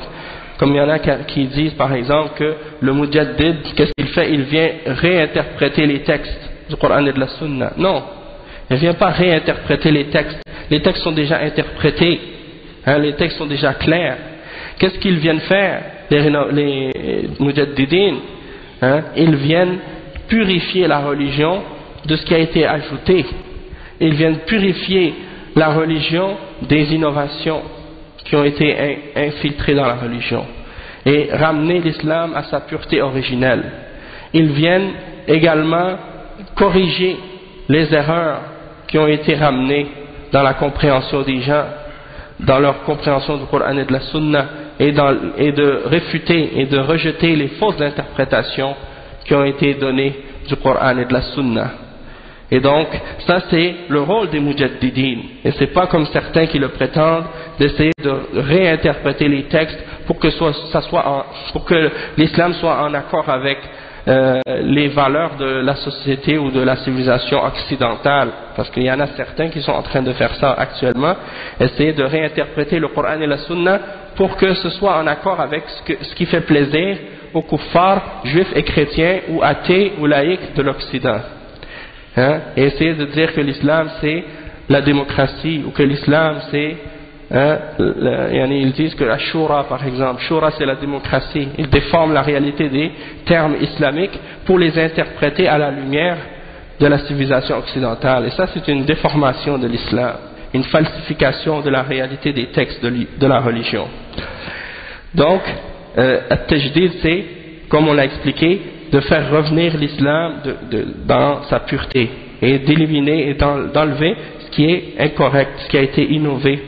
Comme il y en a qui disent par exemple que le mujaddid, qu'est-ce qu'il fait? Il vient réinterpréter les textes du Coran et de la Sunna. Non, il ne vient pas réinterpréter les textes. Les textes sont déjà interprétés, les textes sont déjà clairs. Qu'est-ce qu'ils viennent faire, les mujaddidin? Ils viennent purifier la religion de ce qui a été ajouté. Ils viennent purifier la religion des innovations qui ont été infiltrées dans la religion et ramener l'islam à sa pureté originelle. Ils viennent également corriger les erreurs qui ont été ramenées dans la compréhension des gens, dans leur compréhension du Coran et de la Sunna, et de réfuter et de rejeter les fausses interprétations qui ont été données du Coran et de la Sunna. Et donc, ça c'est le rôle des mujaddidin. Et c'est pas comme certains qui le prétendent, d'essayer de réinterpréter les textes pour que l'islam soit en accord avec les valeurs de la société ou de la civilisation occidentale. Parce qu'il y en a certains qui sont en train de faire ça actuellement, essayer de réinterpréter le Coran et la Sunna pour que ce soit en accord avec ce qui fait plaisir aux kuffars, juifs et chrétiens ou athées ou laïcs de l'Occident. Et essayer de dire que l'islam c'est la démocratie ou que l'islam c'est ils disent que la shura par exemple, shura c'est la démocratie. Ils déforment la réalité des termes islamiques pour les interpréter à la lumière de la civilisation occidentale. Et ça c'est une déformation de l'islam, une falsification de la réalité des textes de la religion. Donc at-tajdid c'est, comme on l'a expliqué, de faire revenir l'islam dans sa pureté et d'éliminer et d'enlever ce qui est incorrect, ce qui a été innové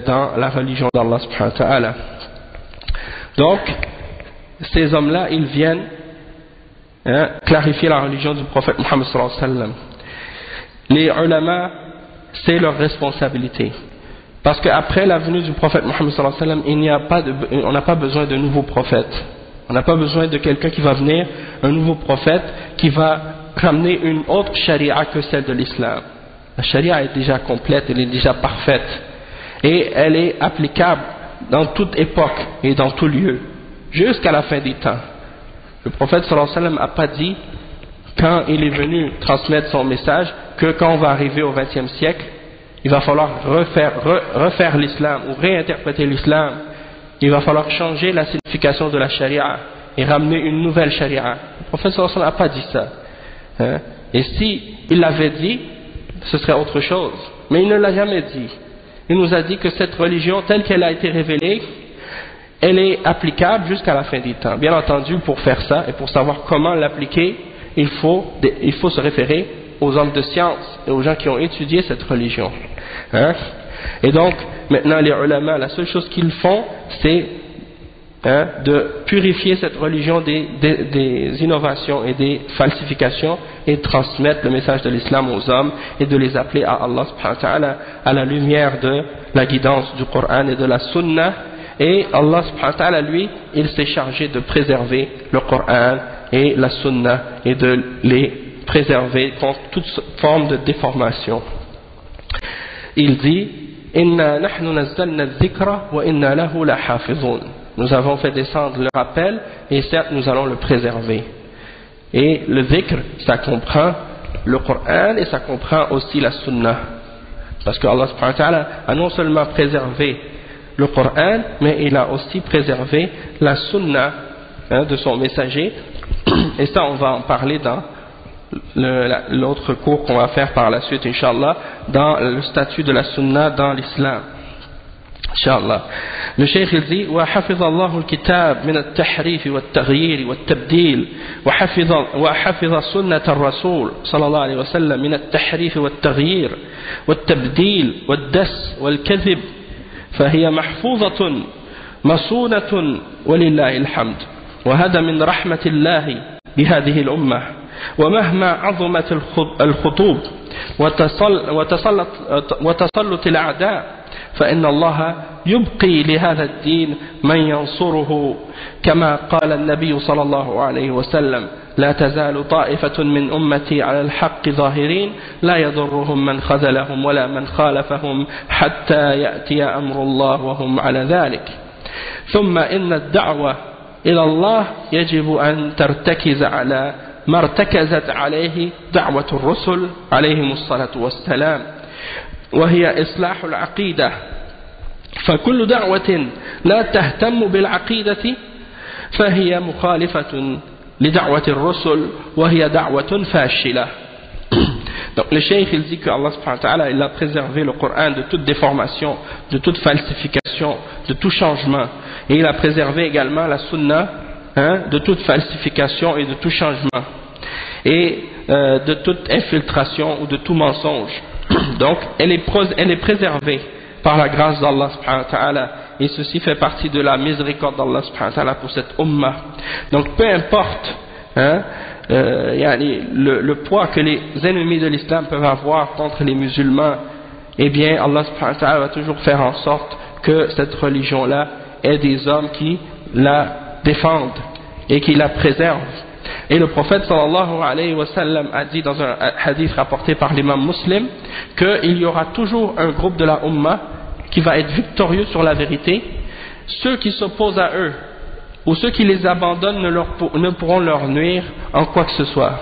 dans la religion d'Allah subhanahu wa ta'ala. Donc ces hommes-là, ils viennent clarifier la religion du prophète Mohammed sallallahu alayhi wa sallam. Les ulama, c'est leur responsabilité, parce qu'après la venue du prophète Mohammed sallallahu alayhi wa sallam, on n'a pas besoin de nouveaux prophètes. On n'a pas besoin de quelqu'un qui va venir, un nouveau prophète, qui va ramener une autre charia que celle de l'islam. La charia est déjà complète, elle est déjà parfaite. Et elle est applicable dans toute époque et dans tout lieu, jusqu'à la fin des temps. Le prophète sallallahu alayhi wa sallam n'a pas dit, quand il est venu transmettre son message, que quand on va arriver au XXe siècle, il va falloir refaire l'islam ou réinterpréter l'islam. Il va falloir changer la signification de la charia et ramener une nouvelle charia. Le prophète sallallahu alayhi wa sallam n'a pas dit ça. Et si il l'avait dit, ce serait autre chose. Mais il ne l'a jamais dit. il nous a dit que cette religion telle qu'elle a été révélée, elle est applicable jusqu'à la fin des temps. Bien entendu, pour faire ça et pour savoir comment l'appliquer, il faut se référer aux hommes de science et aux gens qui ont étudié cette religion. Hein? Et donc, maintenant les ulama, la seule chose qu'ils font, c'est de purifier cette religion des innovations et des falsifications et de transmettre le message de l'islam aux hommes et de les appeler à Allah subhanahu wa ta'ala à la lumière de la guidance du Coran et de la Sunna. Et Allah subhanahu wa ta'ala, lui, il s'est chargé de préserver le Coran et la Sunna et de les préserver contre toute forme de déformation. Il dit Inna nahnu nazzalna adh-dhikra wa inna lahu lahafizun. Nous avons fait descendre le rappel et certes nous allons le préserver. Et le dhikr, ça comprend le Coran et ça comprend aussi la Sunna. Parce que Allah subhanahu wa ta'ala a non seulement préservé le Coran, mais il a aussi préservé la Sunna de son messager. Et ça, on va en parler dans l'autre cours qu'on va faire par la suite, Inch'Allah, dans le statut de la Sunna dans l'islam. Inch'Allah. Le Cheikh il dit وحفظ الله الكتاب من التحريف والتغيير والتبديل وحفظ سنة الرسول صلى الله عليه وسلم من التحريف والتغيير والتبديل والدس والكذب فهي محفوظة مصونة ولله الحمد وهذا من رحمة الله بهذه الأمة ومهما عظمت الخطوب وتسلط الأعداء فإن الله يبقي لهذا الدين من ينصره كما قال النبي صلى الله عليه وسلم لا تزال طائفة من أمتي على الحق ظاهرين لا يضرهم من خذلهم ولا من خالفهم حتى يأتي أمر الله وهم على ذلك ثم إن الدعوة إلى الله يجب أن ترتكز على ما ارتكزت عليه دعوة الرسل عليهم الصلاة والسلام وهي إصلاح العقيدة فكل دعوة لا تهتم بالعقيدة فهي مخالفة لدعوة الرسل وهي دعوة فاشلة. Donc le cheikh il dit que Allah subhanahu wa ta'ala il a préservé le Coran de toute déformation, de toute falsification, de tout changement, et il a préservé également la sunna de toute falsification et de tout changement et de toute infiltration ou de tout mensonge. Donc elle est préservée par la grâce d'Allah subhanahu wa ta'ala, et ceci fait partie de la miséricorde d'Allah subhanahu wa ta'ala pour cette ummah. Donc peu importe le poids que les ennemis de l'islam peuvent avoir contre les musulmans, eh bien Allah subhanahu wa ta'ala va toujours faire en sorte que cette religion là ait des hommes qui la défendent et qui la préservent. Et le prophète sallallahu alayhi wa sallam a dit dans un hadith rapporté par l'imam Muslim qu'il y aura toujours un groupe de la Ummah qui va être victorieux sur la vérité. Ceux qui s'opposent à eux ou ceux qui les abandonnent ne pourront leur nuire en quoi que ce soit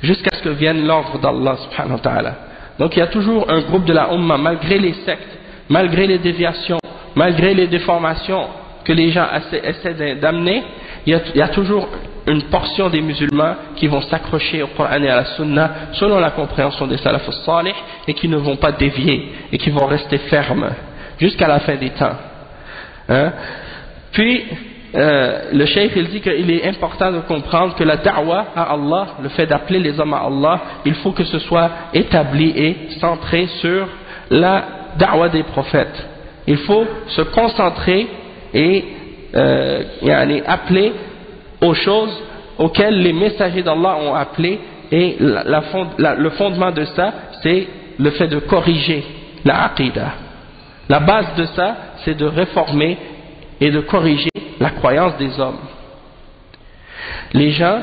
jusqu'à ce que vienne l'ordre d'Allah subhanahu wa ta'ala. Donc il y a toujours un groupe de la Ummah, malgré les sectes, malgré les déviations, malgré les déformations que les gens essaient d'amener, il y a toujours une portion des musulmans qui vont s'accrocher au Coran et à la Sunna selon la compréhension des salafus salih et qui ne vont pas dévier et qui vont rester fermes jusqu'à la fin des temps. Puis le cheikh il dit qu'il est important de comprendre que la da'wa à Allah, le fait d'appeler les hommes à Allah, il faut que ce soit établi et centré sur la da'wa des prophètes. Il faut se concentrer et appeler aux choses auxquelles les messagers d'Allah ont appelé, et le fondement de ça c'est le fait de corriger la aqidah. La base de ça c'est de réformer et de corriger la croyance des hommes. Les gens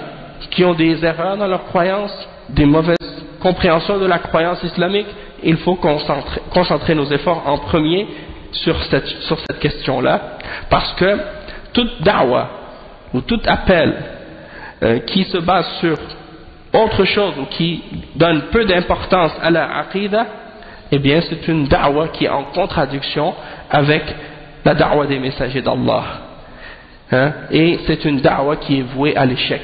qui ont des erreurs dans leur croyance, des mauvaises compréhensions de la croyance islamique, il faut concentrer nos efforts en premier sur cette question-là, parce que toute da'wa ou tout appel qui se base sur autre chose ou qui donne peu d'importance à la aqidah, eh bien c'est une da'wa qui est en contradiction avec la da'wa des messagers d'Allah, et c'est une da'wa qui est vouée à l'échec.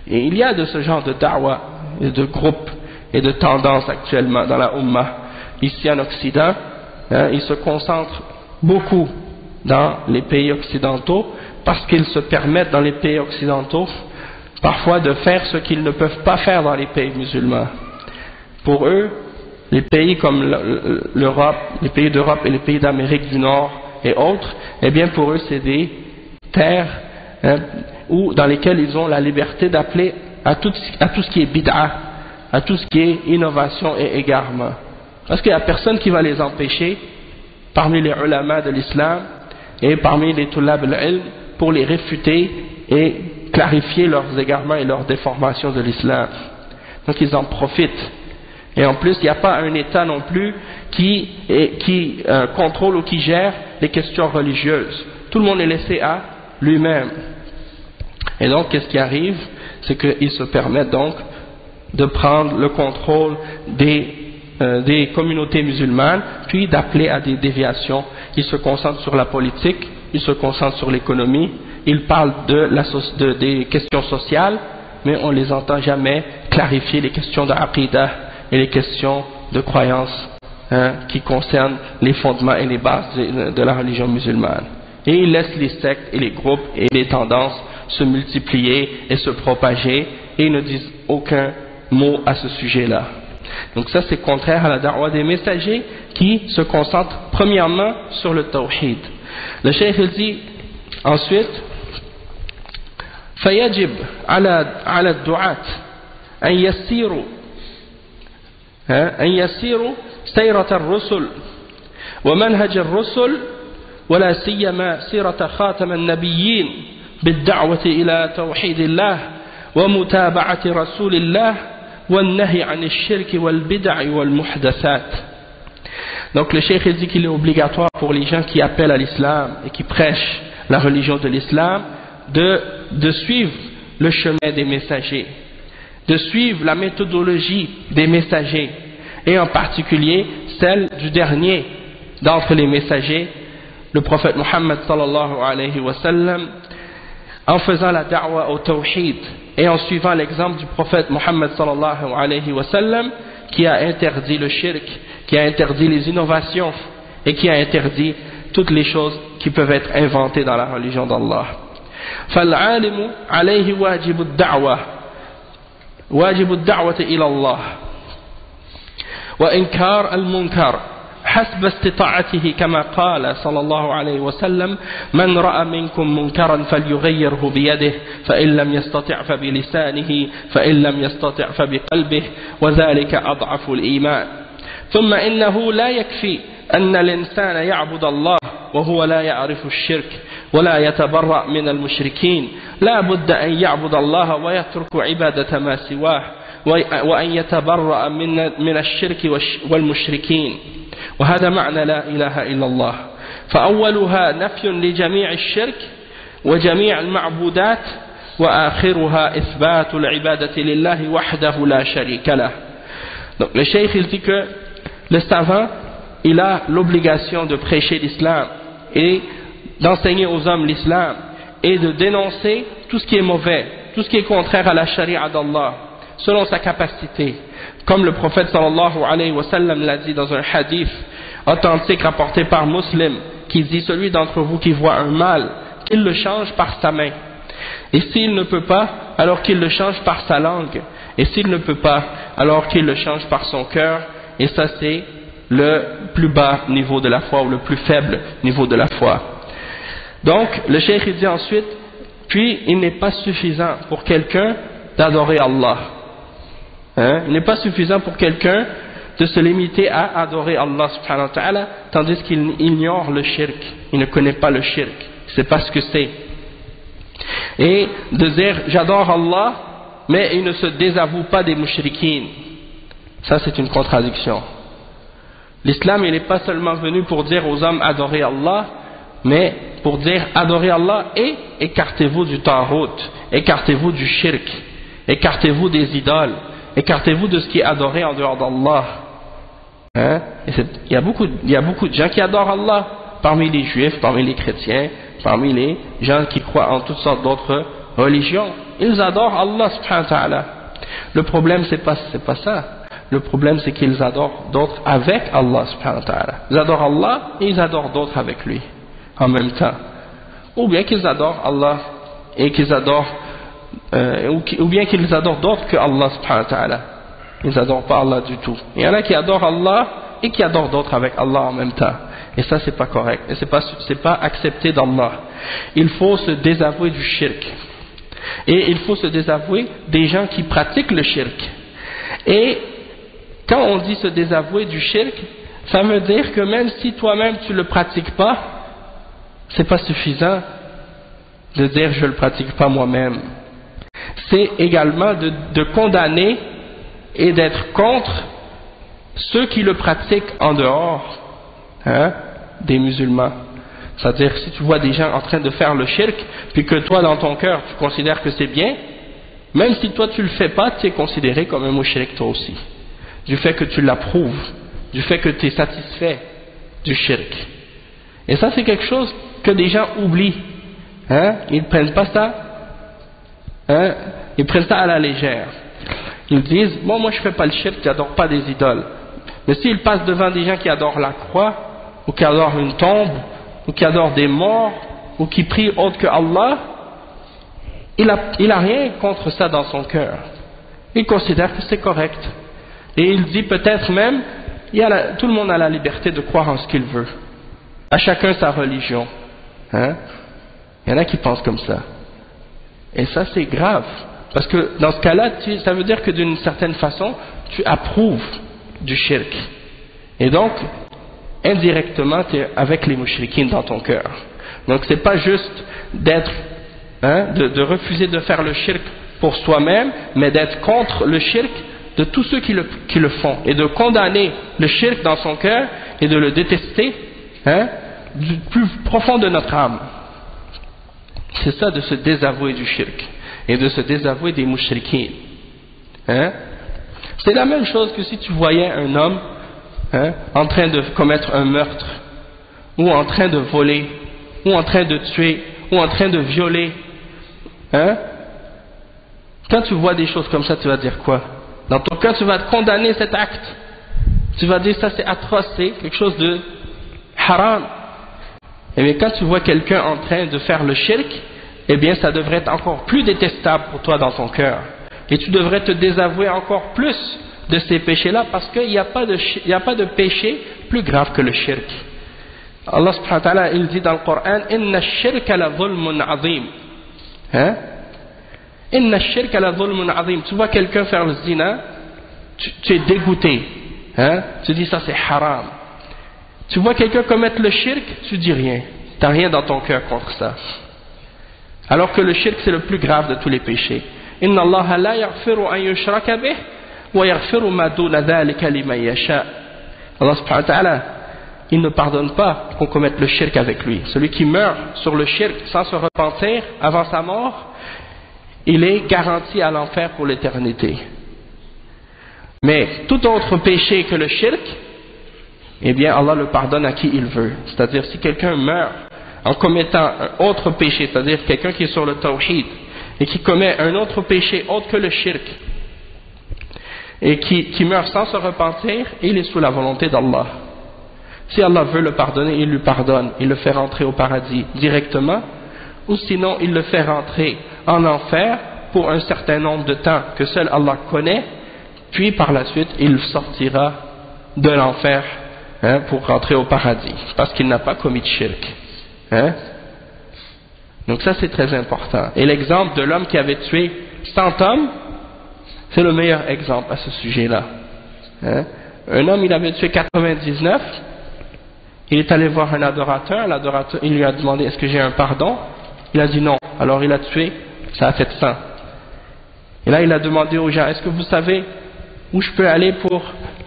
Et il y a de ce genre de da'wa et de groupes et de tendances actuellement dans la ummah ici en Occident, ils se concentrent beaucoup dans les pays occidentaux parce qu'ils se permettent dans les pays occidentaux parfois de faire ce qu'ils ne peuvent pas faire dans les pays musulmans. Pour eux, les pays comme l'Europe, les pays d'Europe et les pays d'Amérique du Nord et autres, eh bien pour eux c'est des terres dans lesquelles ils ont la liberté d'appeler à tout ce qui est bid'a, à tout ce qui est innovation et égarement. Parce qu'il n'y a personne qui va les empêcher parmi les ulama de l'islam et parmi les tulab al-ilm pour les réfuter et clarifier leurs égarements et leurs déformations de l'islam. Donc ils en profitent. Et en plus, il n'y a pas un État non plus qui contrôle ou qui gère les questions religieuses. Tout le monde est laissé à lui-même. Et donc, qu'est-ce qui arrive? C'est qu'ils se permettent donc de prendre le contrôle des communautés musulmanes, puis d'appeler à des déviations. Ils se concentrent sur la politique, ils se concentrent sur l'économie, ils parlent des questions sociales, mais on ne les entend jamais clarifier les questions d'aqidah et les questions de croyance qui concernent les fondements et les bases de la religion musulmane. Et ils laissent les sectes et les groupes et les tendances se multiplier et se propager, et ils ne disent aucun mot à ce sujet-là. Donc ça c'est contraire à la da'wah des messagers qui se concentrent premièrement sur le tawhid. Le cheikh dit ensuite فيجب على الدعاة أن يسيروا سيرة الرسل ومنهج الرسل ولا سيما سيرة خاتم النبيين بالدعوة إلى توحيد الله ومتابعة رسول الله والنهي عن الشرك والبدع والمحدثات. Donc le cheikh dit qu'il est obligatoire pour les gens qui appellent à l'islam et qui prêchent la religion de l'islam de suivre le chemin des messagers, de suivre la méthodologie des messagers, et en particulier celle du dernier d'entre les messagers, le prophète Muhammad sallallahu alayhi wa sallam, en faisant la da'wah au tawhid et en suivant l'exemple du prophète Muhammad sallallahu alayhi wa sallam qui a interdit le shirk, qui a interdit les innovations et qui a interdit toutes les choses qui peuvent être inventées dans la religion d'Allah. فالعالم عليه واجب الدعوة إلى الله وإنكار المنكر حسب استطاعته كما قال صلى الله عليه وسلم من رأى منكم منكرا فليغيره بيده فإن لم يستطع فبلسانه فإن لم يستطع فبقلبه وذلك أضعف الإيمان ثم إنه لا يكفي أن الإنسان يعبد الله وهو لا يعرف الشرك ولا يتبرأ من المشركين لا بد أن يعبد الله ويترك عبادة ما سواه وأن يتبرأ من الشرك والمشركين وهذا معنى لا إله إلا الله فأولها نفي لجميع الشرك وجميع المعبودات وآخرها إثبات العبادة لله وحده لا شريك له. Donc le cheikh il dit que le savant il a l'obligation de prêcher l'islam et d'enseigner aux hommes l'islam et de dénoncer tout ce qui est mauvais, tout ce qui est contraire à la charia d'Allah selon sa capacité, comme le prophète sallallahu alayhi wa sallam l'a dit dans un hadith authentique rapporté par Muslim qui dit celui d'entre vous qui voit un mal qu'il le change par sa main, et s'il ne peut pas alors qu'il le change par sa langue, et s'il ne peut pas alors qu'il le change par son cœur. Et ça c'est le plus bas niveau de la foi ou le plus faible niveau de la foi. Donc le cheikh dit ensuite, puis il n'est pas suffisant pour quelqu'un d'adorer Allah. Il n'est pas suffisant pour quelqu'un de se limiter à adorer Allah subhanahu wa ta'ala tandis qu'il ignore le shirk, il ne connaît pas le shirk, il ne sait pas ce que c'est. Et de dire j'adore Allah mais il ne se désavoue pas des mushrikines, ça c'est une contradiction. L'islam il n'est pas seulement venu pour dire aux hommes adorez Allah, mais pour dire adorez Allah et écartez-vous du tarout, écartez-vous du shirk, écartez-vous des idoles, écartez-vous de ce qui est adoré en dehors d'Allah. Il y a beaucoup de gens qui adorent Allah, parmi les juifs, parmi les chrétiens, parmi les gens qui croient en toutes sortes d'autres religions. Ils adorent Allah subhanahu wa ta'ala. Le problème c'est pas ça. Le problème c'est qu'ils adorent d'autres avec Allah subhanahu wa ta'ala. Ils adorent Allah et ils adorent d'autres avec lui en même temps. Ou bien qu'ils adorent Allah et qu'ils adorent ou bien qu'ils adorent d'autres que Allah subhanahu wa ta'ala. Ils n'adorent pas Allah du tout. Il y en a qui adorent Allah et qui adorent d'autres avec Allah en même temps. Et ça c'est pas correct. Et c'est pas accepté d'Allah. Il faut se désavouer du shirk. Et il faut se désavouer des gens qui pratiquent le shirk. Et quand on dit se désavouer du shirk, ça veut dire que même si toi-même tu le pratiques pas, c'est pas suffisant de dire je le pratique pas moi-même. C'est également de condamner et d'être contre ceux qui le pratiquent en dehors des musulmans. C'est-à-dire si tu vois des gens en train de faire le shirk, puis que toi dans ton cœur tu considères que c'est bien, même si toi tu le fais pas, tu es considéré comme un mushrik toi aussi. Du fait que tu l'approuves, du fait que tu es satisfait du shirk. Et ça c'est quelque chose que des gens oublient. Ils ne prennent pas ça, ils prennent ça à la légère. Ils disent, bon moi je fais pas le shirk, j'adore pas des idoles. Mais s'ils passent devant des gens qui adorent la croix, ou qui adorent une tombe, ou qui adorent des morts, ou qui prient autre que Allah, il a rien contre ça dans son cœur. Il considère que c'est correct. Et il dit peut-être même, tout le monde a la liberté de croire en ce qu'il veut. À chacun sa religion. Il y en a qui pensent comme ça. Et ça c'est grave. Parce que dans ce cas-là, ça veut dire que d'une certaine façon, tu approuves du shirk. Et donc, indirectement, tu es avec les mushrikines dans ton cœur. Donc c'est pas juste d'être, de refuser de faire le shirk pour soi-même, mais d'être contre le shirk de tous ceux qui le font. Et de condamner le shirk dans son cœur et de le détester du plus profond de notre âme. C'est ça de se désavouer du shirk et de se désavouer des mushrikines. C'est la même chose que si tu voyais un homme en train de commettre un meurtre, ou en train de voler, ou en train de tuer, ou en train de violer. Quand tu vois des choses comme ça, tu vas dire quoi? Dans ton cœur, tu vas condamner cet acte. Tu vas dire ça c'est atroce, c'est quelque chose de haram. Et bien quand tu vois quelqu'un en train de faire le shirk, eh bien ça devrait être encore plus détestable pour toi dans ton cœur. Et tu devrais te désavouer encore plus de ces péchés-là, parce qu'il n'y a pas de péché plus grave que le shirk. Allah subhanahu wa ta'ala, il dit dans le Coran, inna shirka la zulmun azim. Inna shirka la zulmun azim. Tu vois quelqu'un faire le zina, tu es dégoûté. Tu dis ça c'est haram. Tu vois quelqu'un commettre le shirk, tu dis rien. Tu n'as rien dans ton cœur contre ça. Alors que le shirk c'est le plus grave de tous les péchés. Inna Allah la yaghfiru an yushraka bih wa yaghfiru ma duna dhalika liman yasha. Allah subhanahu wa ta'ala, il ne pardonne pas qu'on commette le shirk avec lui. Celui qui meurt sur le shirk sans se repentir avant sa mort, il est garanti à l'enfer pour l'éternité. Mais tout autre péché que le shirk, eh bien Allah le pardonne à qui il veut. C'est-à-dire si quelqu'un meurt en commettant un autre péché, c'est-à-dire quelqu'un qui est sur le tawhid et qui commet un autre péché autre que le shirk et qui meurt sans se repentir, il est sous la volonté d'Allah. Si Allah veut le pardonner, il lui pardonne, il le fait rentrer au paradis directement, ou sinon il le fait rentrer en enfer pour un certain nombre de temps que seul Allah connaît, puis par la suite il sortira de l'enfer pour rentrer au paradis, parce qu'il n'a pas commis de shirk. Donc ça c'est très important. Et l'exemple de l'homme qui avait tué 100 hommes, c'est le meilleur exemple à ce sujet-là. Un homme, il avait tué 99, il est allé voir un adorateur, l'adorateur, il lui a demandé est-ce que j'ai un pardon? Il a dit non, alors il a tué, ça a fait 100. Et là il a demandé aux gens, est-ce que vous savez où je peux aller pour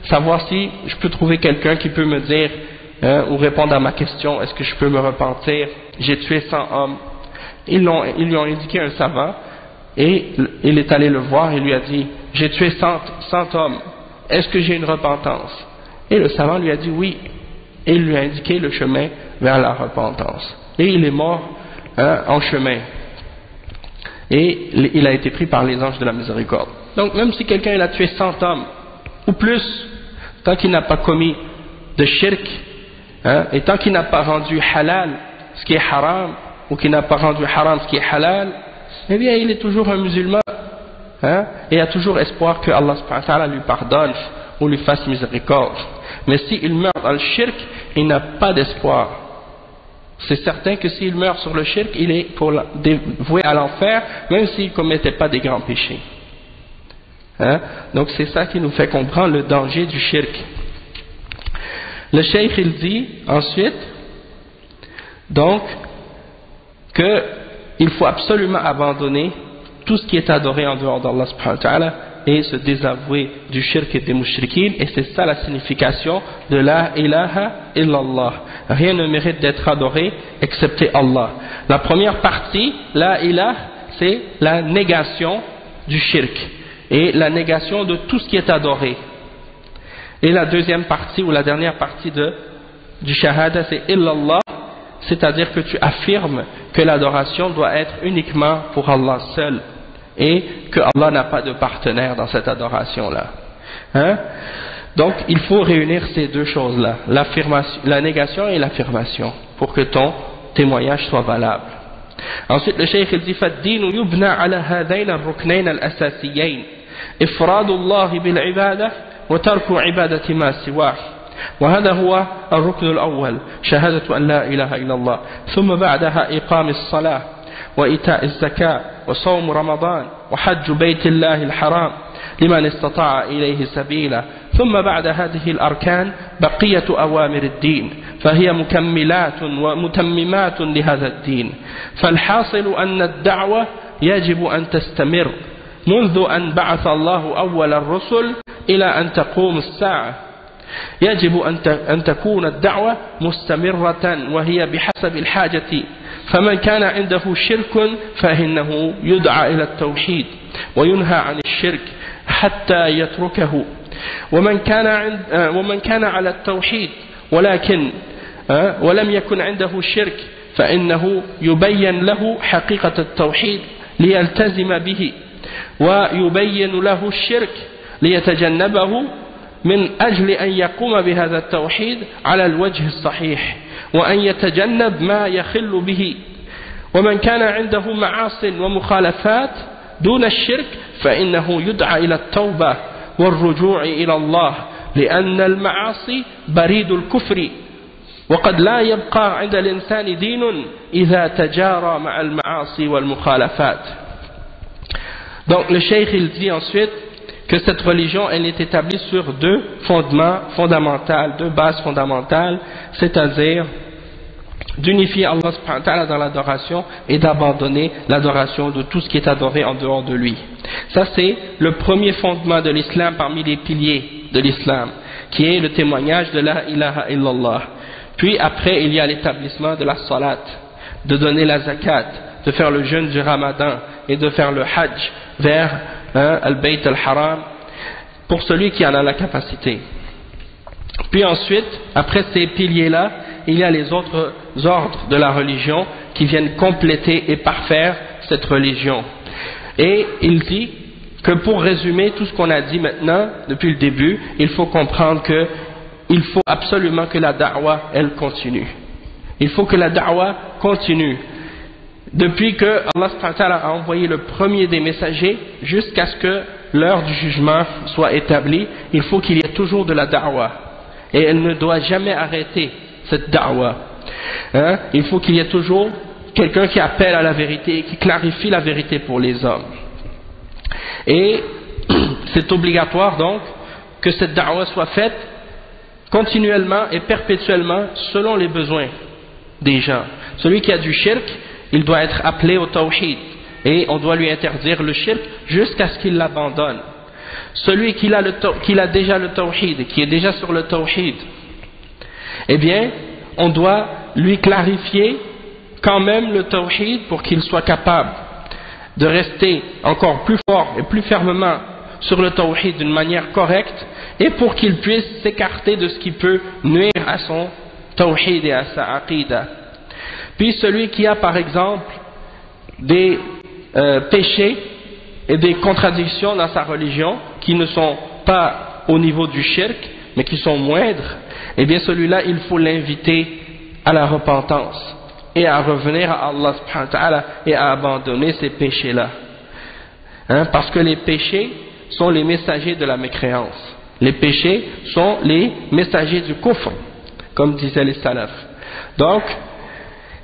savoir si je peux trouver quelqu'un qui peut me dire ou répondre à ma question, est-ce que je peux me repentir, j'ai tué 100 hommes. Ils lui ont indiqué un savant, et il est allé le voir et lui a dit, j'ai tué 100 hommes, est-ce que j'ai une repentance? Et le savant lui a dit oui, et il lui a indiqué le chemin vers la repentance. Et il est mort en chemin. Et il a été pris par les anges de la miséricorde. Donc même si quelqu'un il a tué 100 hommes, ou plus, tant qu'il n'a pas commis de shirk, hein, et tant qu'il n'a pas rendu halal ce qui est haram, ou qu'il n'a pas rendu haram ce qui est halal, eh bien il est toujours un musulman, hein, et il y a toujours espoir que Allah subhanahu wa ta'ala lui pardonne ou lui fasse miséricorde. Mais s'il meurt dans le shirk, il n'a pas d'espoir. C'est certain que s'il meurt sur le shirk, il est voué à l'enfer, même s'il ne commettait pas des grands péchés. Hein? Donc c'est ça qui nous fait comprendre le danger du shirk. Le cheikh il dit ensuite donc qu'il faut absolument abandonner tout ce qui est adoré en dehors d'Allah subhanahu wa ta'ala et se désavouer du shirk et des mushrikines, et c'est ça la signification de la ilaha illallah. Rien ne mérite d'être adoré excepté Allah. La première partie, la ilah, c'est la négation du shirk et la négation de tout ce qui est adoré. Et la deuxième partie ou la dernière partie du shahada, c'est illallah, c'est-à-dire que tu affirmes que l'adoration doit être uniquement pour Allah seul et que Allah n'a pas de partenaire dans cette adoration-là. Hein? Donc il faut réunir ces deux choses-là, la négation et l'affirmation, pour que ton témoignage soit valable. Ensuite le cheikh il dit فالدين يبنى على هذين الركنين الأساسيين إفراد الله بالعبادة وترك عبادة ما سواه، وهذا هو الركن الأول شهادة أن لا إله إلا الله، ثم بعدها إقام الصلاة وإيتاء الزكاة وصوم رمضان وحج بيت الله الحرام لمن استطاع إليه سبيلا، ثم بعد هذه الأركان بقية أوامر الدين فهي مكملات ومتممات لهذا الدين. فالحاصل أن الدعوة يجب أن تستمر منذ أن بعث الله أول الرسل إلى أن تقوم الساعة. يجب أن تكون الدعوة مستمرة وهي بحسب الحاجة، فمن كان عنده شرك فإنه يدعى إلى التوحيد وينهى عن الشرك حتى يتركه، ومن كان على التوحيد ولم يكن عنده شرك فإنه يبين له حقيقة التوحيد ليلتزم به، ويبين له الشرك ليتجنبه من أجل أن يقوم بهذا التوحيد على الوجه الصحيح وأن يتجنب ما يخل به. ومن كان عنده معاصٍ ومخالفات دون الشرك فإنه يدعى إلى التوبة والرجوع إلى الله، لأن المعاصي بريد الكفر، وقد لا يبقى عند الإنسان دين إذا تجارى مع المعاصي والمخالفات. Donc le cheikh il dit ensuite que cette religion elle est établie sur deux fondements fondamentaux, deux bases fondamentales, c'est-à-dire d'unifier Allah subhanahu wa ta'ala dans l'adoration et d'abandonner l'adoration de tout ce qui est adoré en dehors de lui. Ça c'est le premier fondement de l'islam parmi les piliers de l'islam, qui est le témoignage de la ilaha illallah. Puis après il y a l'établissement de la salat, de donner la zakat, de faire le jeûne du ramadan et de faire le hajj vers al-bayt al-haram pour celui qui en a la capacité. Puis ensuite, après ces piliers-là, il y a les autres ordres de la religion qui viennent compléter et parfaire cette religion. Et il dit que pour résumer tout ce qu'on a dit maintenant, depuis le début, il faut comprendre que il faut absolument que la da'wah, elle continue. Il faut que la da'wah continue. Depuis que Allah subhanahu wa ta'ala a envoyé le premier des messagers jusqu'à ce que l'heure du jugement soit établie, il faut qu'il y ait toujours de la da'wah. Et elle ne doit jamais arrêter cette da'wah. Il faut qu'il y ait toujours quelqu'un qui appelle à la vérité et qui clarifie la vérité pour les hommes. Et c'est obligatoire donc que cette da'wah soit faite continuellement et perpétuellement selon les besoins des gens. Celui qui a du shirk, il doit être appelé au tawhid et on doit lui interdire le shirk jusqu'à ce qu'il l'abandonne. Celui qui a déjà le tawhid, qui est déjà sur le tawhid, eh bien on doit lui clarifier quand même le tawhid pour qu'il soit capable de rester encore plus fort et plus fermement sur le tawhid d'une manière correcte, et pour qu'il puisse s'écarter de ce qui peut nuire à son tawhid et à sa aqidah. Puis celui qui a par exemple des péchés et des contradictions dans sa religion qui ne sont pas au niveau du shirk, mais qui sont moindres, eh bien celui-là, il faut l'inviter à la repentance et à revenir à Allah subhanahu wa ta'ala et à abandonner ces péchés-là. Parce que les péchés sont les messagers de la mécréance. Les péchés sont les messagers du kufr, comme disaient les salafs. Donc,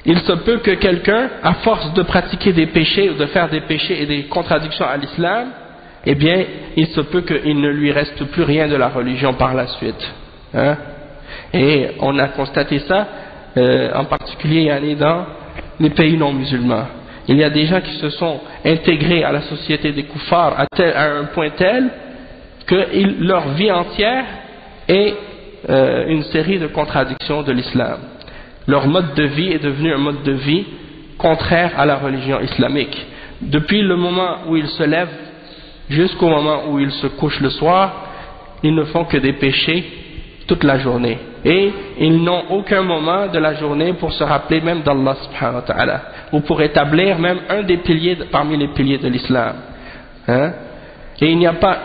il se peut que quelqu'un, à force de pratiquer des péchés ou de faire des péchés et des contradictions à l'islam, eh bien, il se peut qu'il ne lui reste plus rien de la religion par la suite. Et on a constaté ça, en particulier dans les pays non musulmans. Il y a des gens qui se sont intégrés à la société des koufars à un point tel que leur vie entière est une série de contradictions de l'islam. Leur mode de vie est devenu un mode de vie contraire à la religion islamique. Depuis le moment où ils se lèvent jusqu'au moment où ils se couchent le soir, ils ne font que des péchés toute la journée. Et ils n'ont aucun moment de la journée pour se rappeler même d'Allah subhanahu wa ta'ala, ou pour établir même un des piliers parmi les piliers de l'islam. Et il n'y a pas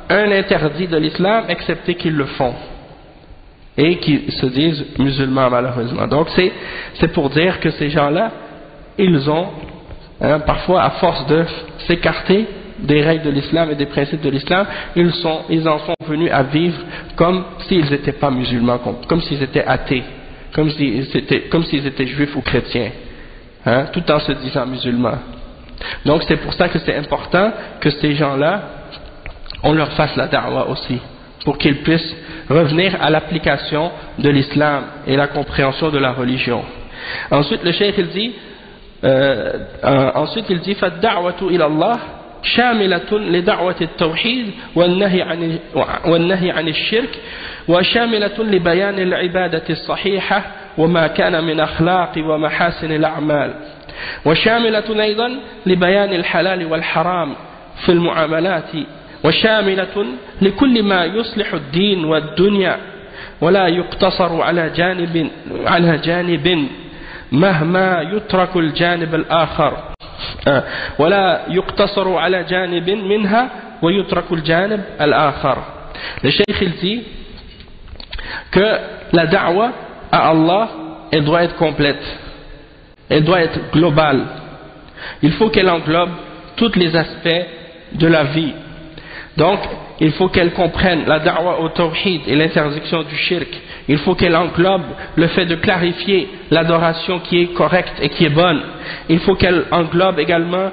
un interdit de l'islam excepté qu'ils le font et qui se disent musulmans malheureusement. Donc c'est pour dire que ces gens-là, ils ont parfois, à force de s'écarter des règles de l'islam et des principes de l'islam, ils en sont venus à vivre comme s'ils n'étaient pas musulmans, comme s'ils étaient athées, comme s'ils étaient juifs ou chrétiens, tout en se disant musulmans. Donc c'est pour ça que c'est important que ces gens-là, on leur fasse la da'wa aussi, pour qu'ils puissent revenir à l'application de l'islam et la compréhension de la religion. Ensuite le cheikh il dit فَالدَّعْوَةُ إِلَى اللَّهِ شاملة لدعوة التوحيد والنهي عن الشرك وشاملة لبيان العبادة الصحيحة وما كان من أخلاق ومحاسن الأعمال وشاملة أيضا لبيان الحلال والحرام في المعاملات وشاملة لكل ما يصلح الدين والدنيا ولا يقتصر على جانب مهما يترك الجانب الآخر ولا يقتصر على جانب منها ويترك الجانب الآخر. Le cheikh il dit que la da'wa à Allah, elle doit être complète, elle doit être globale. Il faut qu'elle englobe tous les aspects de la vie. Donc, il faut qu'elle comprenne la da'wa au tawhid et l'interdiction du shirk. Il faut qu'elle englobe le fait de clarifier l'adoration qui est correcte et qui est bonne. Il faut qu'elle englobe également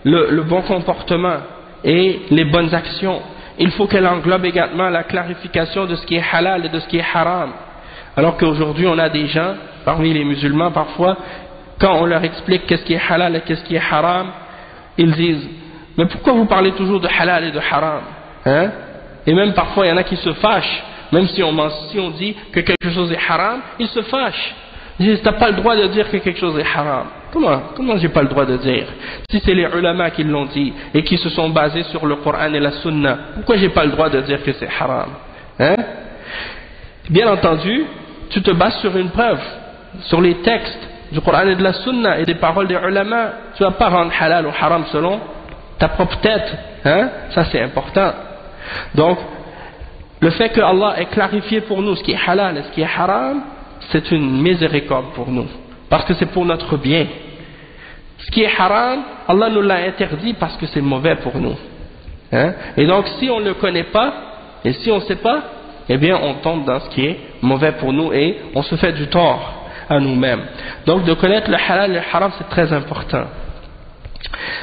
le bon comportement et les bonnes actions. Il faut qu'elle englobe également la clarification de ce qui est halal et de ce qui est haram. Alors qu'aujourd'hui on a des gens, parmi les musulmans parfois, quand on leur explique qu'est-ce qui est halal et qu'est-ce qui est haram, ils disent « Mais pourquoi vous parlez toujours de halal et de haram ?» Et même parfois il y en a qui se fâchent, même si on dit que quelque chose est haram, ils se fâchent. Ils disent « T'as pas le droit de dire que quelque chose est haram. » Comment j'ai pas le droit de dire? Si c'est les ulama qui l'ont dit et qui se sont basés sur le Coran et la Sunna, pourquoi j'ai pas le droit de dire que c'est haram? Bien entendu, tu te bases sur une preuve, sur les textes du Coran et de la Sunna et des paroles des ulama. Tu vas pas rendre halal ou haram selon ta propre tête. Ça c'est important. Donc, le fait que Allah ait clarifié pour nous ce qui est halal et ce qui est haram, c'est une miséricorde pour nous, parce que c'est pour notre bien. Ce qui est haram, Allah nous l'a interdit parce que c'est mauvais pour nous. Et donc, si on ne le connaît pas, et si on ne sait pas, eh bien, on tombe dans ce qui est mauvais pour nous et on se fait du tort à nous-mêmes. Donc, de connaître le halal et le haram, c'est très important.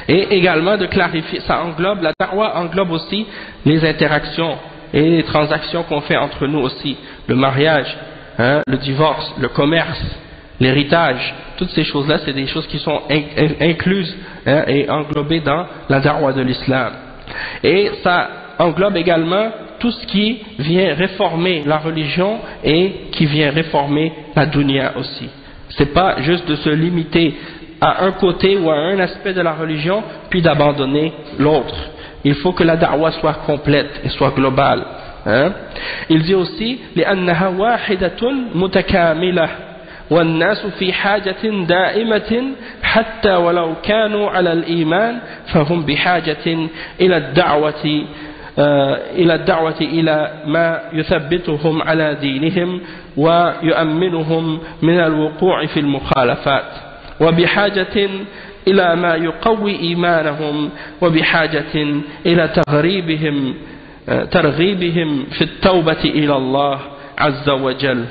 Et également de clarifier, ça englobe, la da'wa englobe aussi les interactions et les transactions qu'on fait entre nous aussi, le mariage, le divorce, le commerce, l'héritage, toutes ces choses-là, c'est des choses qui sont incluses et englobées dans la da'wa de l'islam. Et ça englobe également tout ce qui vient réformer la religion et qui vient réformer la dunya aussi. C'est pas juste de se limiter à un côté ou à un aspect de la religion, puis d'abandonner l'autre. Il faut que la da'wa soit complète et soit globale. Il dit aussi لأنها واحدة متكاملة والناس في حاجة دائمة حتى ولو كانوا على الإيمان فهم بحاجة إلى الدعوة إلى الدعوة إلى ما يثبتهم على دينهم ويؤمنهم من الوقوع في المخالفات وبحاجة إلى ما يقوي إيمانهم وبحاجة إلى ترغيبهم في التوبة إلى الله عز وجل.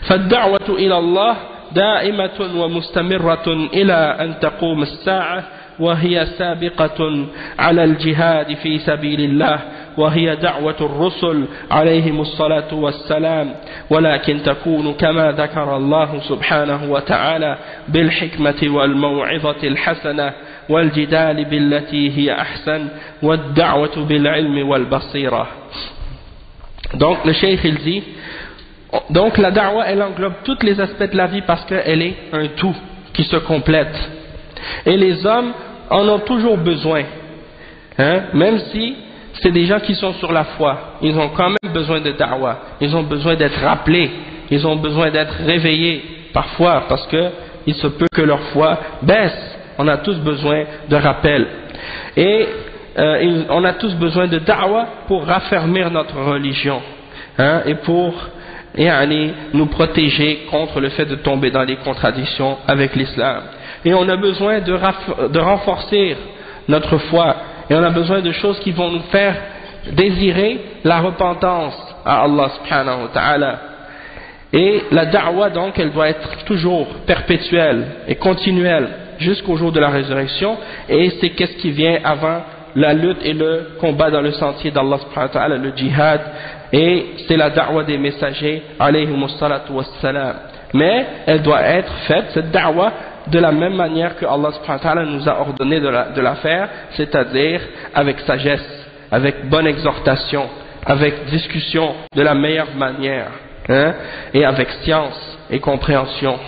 فالدعوة إلى الله دائمة ومستمرة إلى أن تقوم الساعة وهي سابقة على الجهاد في سبيل الله وهي دعوة الرسل عليهم الصلاة والسلام ولكن تكون كما ذكر الله سبحانه وتعالى بالحكمة والموعظة الحسنة والجدال بالتي هي أحسن والدعوة بالعلم والبصيرة. Donc le cheikh il dit, donc la da'wa elle englobe tous les aspects de la vie parce qu'elle est un tout qui se complète et les hommes en ont toujours besoin, hein? Même si c'est des gens qui sont sur la foi, ils ont quand même besoin de da'wa, ils ont besoin d'être rappelés, ils ont besoin d'être réveillés parfois parce que il se peut que leur foi baisse. On a tous besoin de rappel et on a tous besoin de da'wa pour raffermir notre religion, hein? Et pour nous protéger contre le fait de tomber dans les contradictions avec l'islam. Et on a besoin de renforcer notre foi et on a besoin de choses qui vont nous faire désirer la repentance à Allah subhanahu wa ta'ala. Et la da'wa donc elle doit être toujours perpétuelle et continuelle jusqu'au jour de la résurrection et c'est qu'est-ce qui vient avant la lutte et le combat dans le sentier d'Allah subhanahu wa ta'ala, le djihad, et c'est la da'wa des messagers alayhimus salatu wassalam. Mais elle doit être faite, cette da'wa, de la même manière que Allah subhanahu wa ta'ala nous a ordonné de la faire, c'est-à-dire avec sagesse, avec bonne exhortation, avec discussion de la meilleure manière, hein, et avec science et compréhension.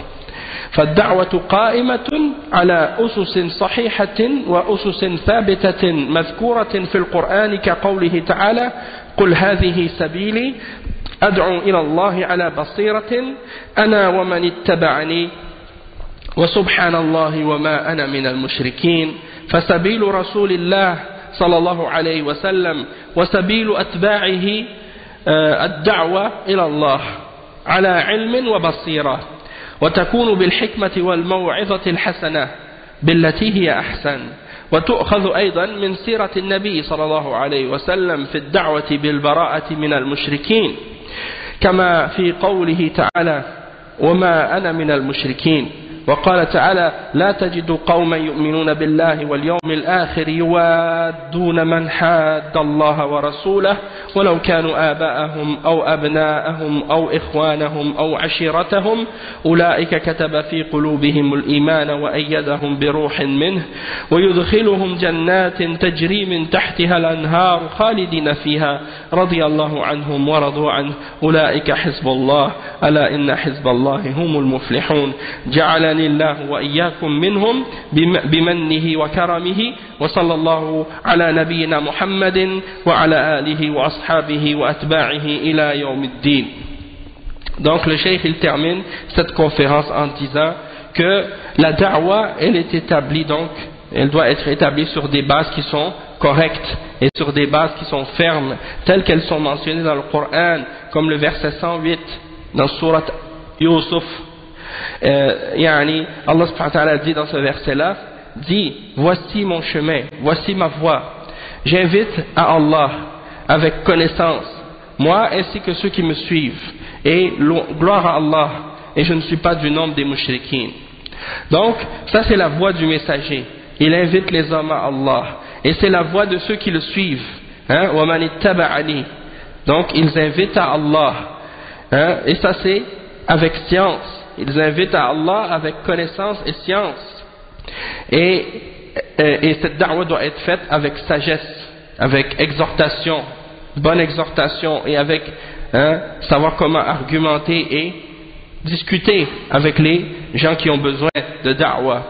فالدعوة قائمة على أسس صحيحة وأسس ثابتة مذكورة في القرآن كقوله تعالى قل هذه سبيلي أدعو إلى الله على بصيرة أنا ومن اتبعني وسبحان الله وما أنا من المشركين فسبيل رسول الله صلى الله عليه وسلم وسبيل أتباعه الدعوة إلى الله على علم وبصيرة وتكون بالحكمة والموعظة الحسنة بالتي هي أحسن وتؤخذ أيضا من سيرة النبي صلى الله عليه وسلم في الدعوة بالبراءة من المشركين كما في قوله تعالى وما أنا من المشركين وقال تعالى لا تجد قوما يؤمنون بالله واليوم الآخر يوادون من حاد الله ورسوله ولو كانوا آباءهم أو أبناءهم أو إخوانهم أو عشيرتهم أولئك كتب في قلوبهم الإيمان وأيدهم بروح منه ويدخلهم جنات تجري من تحتها الأنهار خالدين فيها رضي الله عنهم ورضوا عنه أولئك حزب الله ألا إن حزب الله هم المفلحون جعلني الله وإياكم منهم بمنه وكرمه وصلى الله على نبينا محمد وعلى آله وأصحابه وأتباعه إلى يوم الدين. Donc le cheikh il termine cette conférence en disant que la da'wa elle est établie, donc elle doit être établie sur des bases qui sont correctes et sur des bases qui sont fermes telles qu'elles sont mentionnées dans le Coran comme le verset 108 dans Surat Yusuf. Allah subhanahu wa ta'ala dit dans ce verset là, dit voici mon chemin, voici ma voie, j'invite à Allah avec connaissance, moi ainsi que ceux qui me suivent, et gloire à Allah, et je ne suis pas du nombre des mushrikines. Donc ça c'est la voie du messager, il invite les hommes à Allah, et c'est la voie de ceux qui le suivent, hein? وَمَنِ اتَّبَعَنِي. Donc ils invitent à Allah, hein? Et ça c'est avec science. Ils invitent à Allah avec connaissance et science. Et cette da'wa doit être faite avec sagesse, avec exhortation, bonne exhortation, et avec savoir comment argumenter et discuter avec les gens qui ont besoin de da'wa.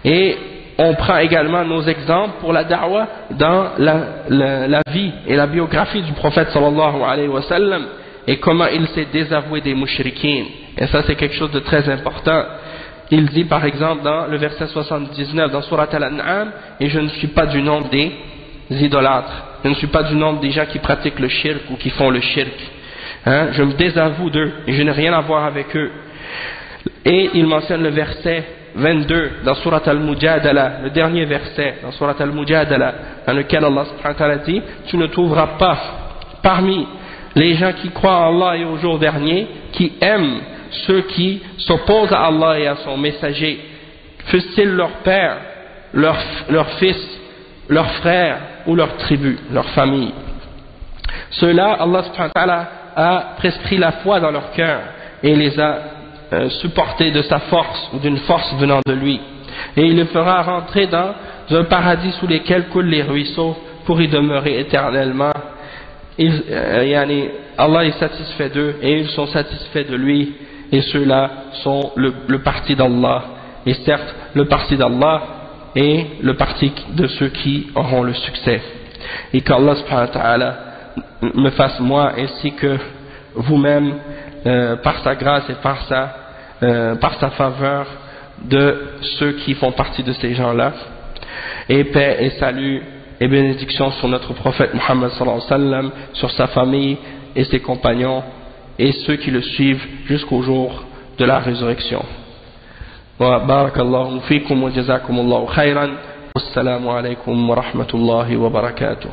Et on prend également nos exemples pour la da'wa dans la vie et la biographie du prophète sallallahu alayhi wa sallam et comment il s'est désavoué des mushrikines. Et ça c'est quelque chose de très important. Il dit par exemple dans le verset 79 dans Surat Al-An'am, et je ne suis pas du nombre des idolâtres. je ne suis pas du nombre des gens qui pratiquent le shirk ou qui font le shirk. Hein, je me désavoue d'eux et je n'ai rien à voir avec eux. Et il mentionne le verset 22 dans Surat Al-Mujadala, le dernier verset dans Surat Al-Mujadala, dans lequel Allah subhanahu wa ta'ala dit: tu ne trouveras pas parmi les gens qui croient en Allah et au jour dernier, qui aiment ceux qui s'opposent à Allah et à son messager, fussent-ils leur père, leur fils, leur frère ou leur tribu, leur famille. Ceux-là, Allah subhanahu wa ta'ala a prescrit la foi dans leur cœur et les a supportés de sa force ou d'une force venant de lui. Et il les fera rentrer dans un paradis sous lesquels coulent les ruisseaux pour y demeurer éternellement. Allah est satisfait d'eux et ils sont satisfaits de lui, et ceux-là sont le parti d'Allah. Et certes, le parti d'Allah est le parti de ceux qui auront le succès. Et qu'Allah subhanahu wa ta'ala me fasse moi ainsi que vous-même, par sa grâce et par sa faveur, de ceux qui font partie de ces gens-là. Et paix et salut et bénédiction sur notre prophète Muhammad sallallahu alayhi wa sallam, sur sa famille et ses compagnons et ceux qui le suivent jusqu'au jour de la résurrection. Wa barakallahu fikum wa jazakumullahu khayran. Wassalamu alaykum wa rahmatullahi wa barakatuh.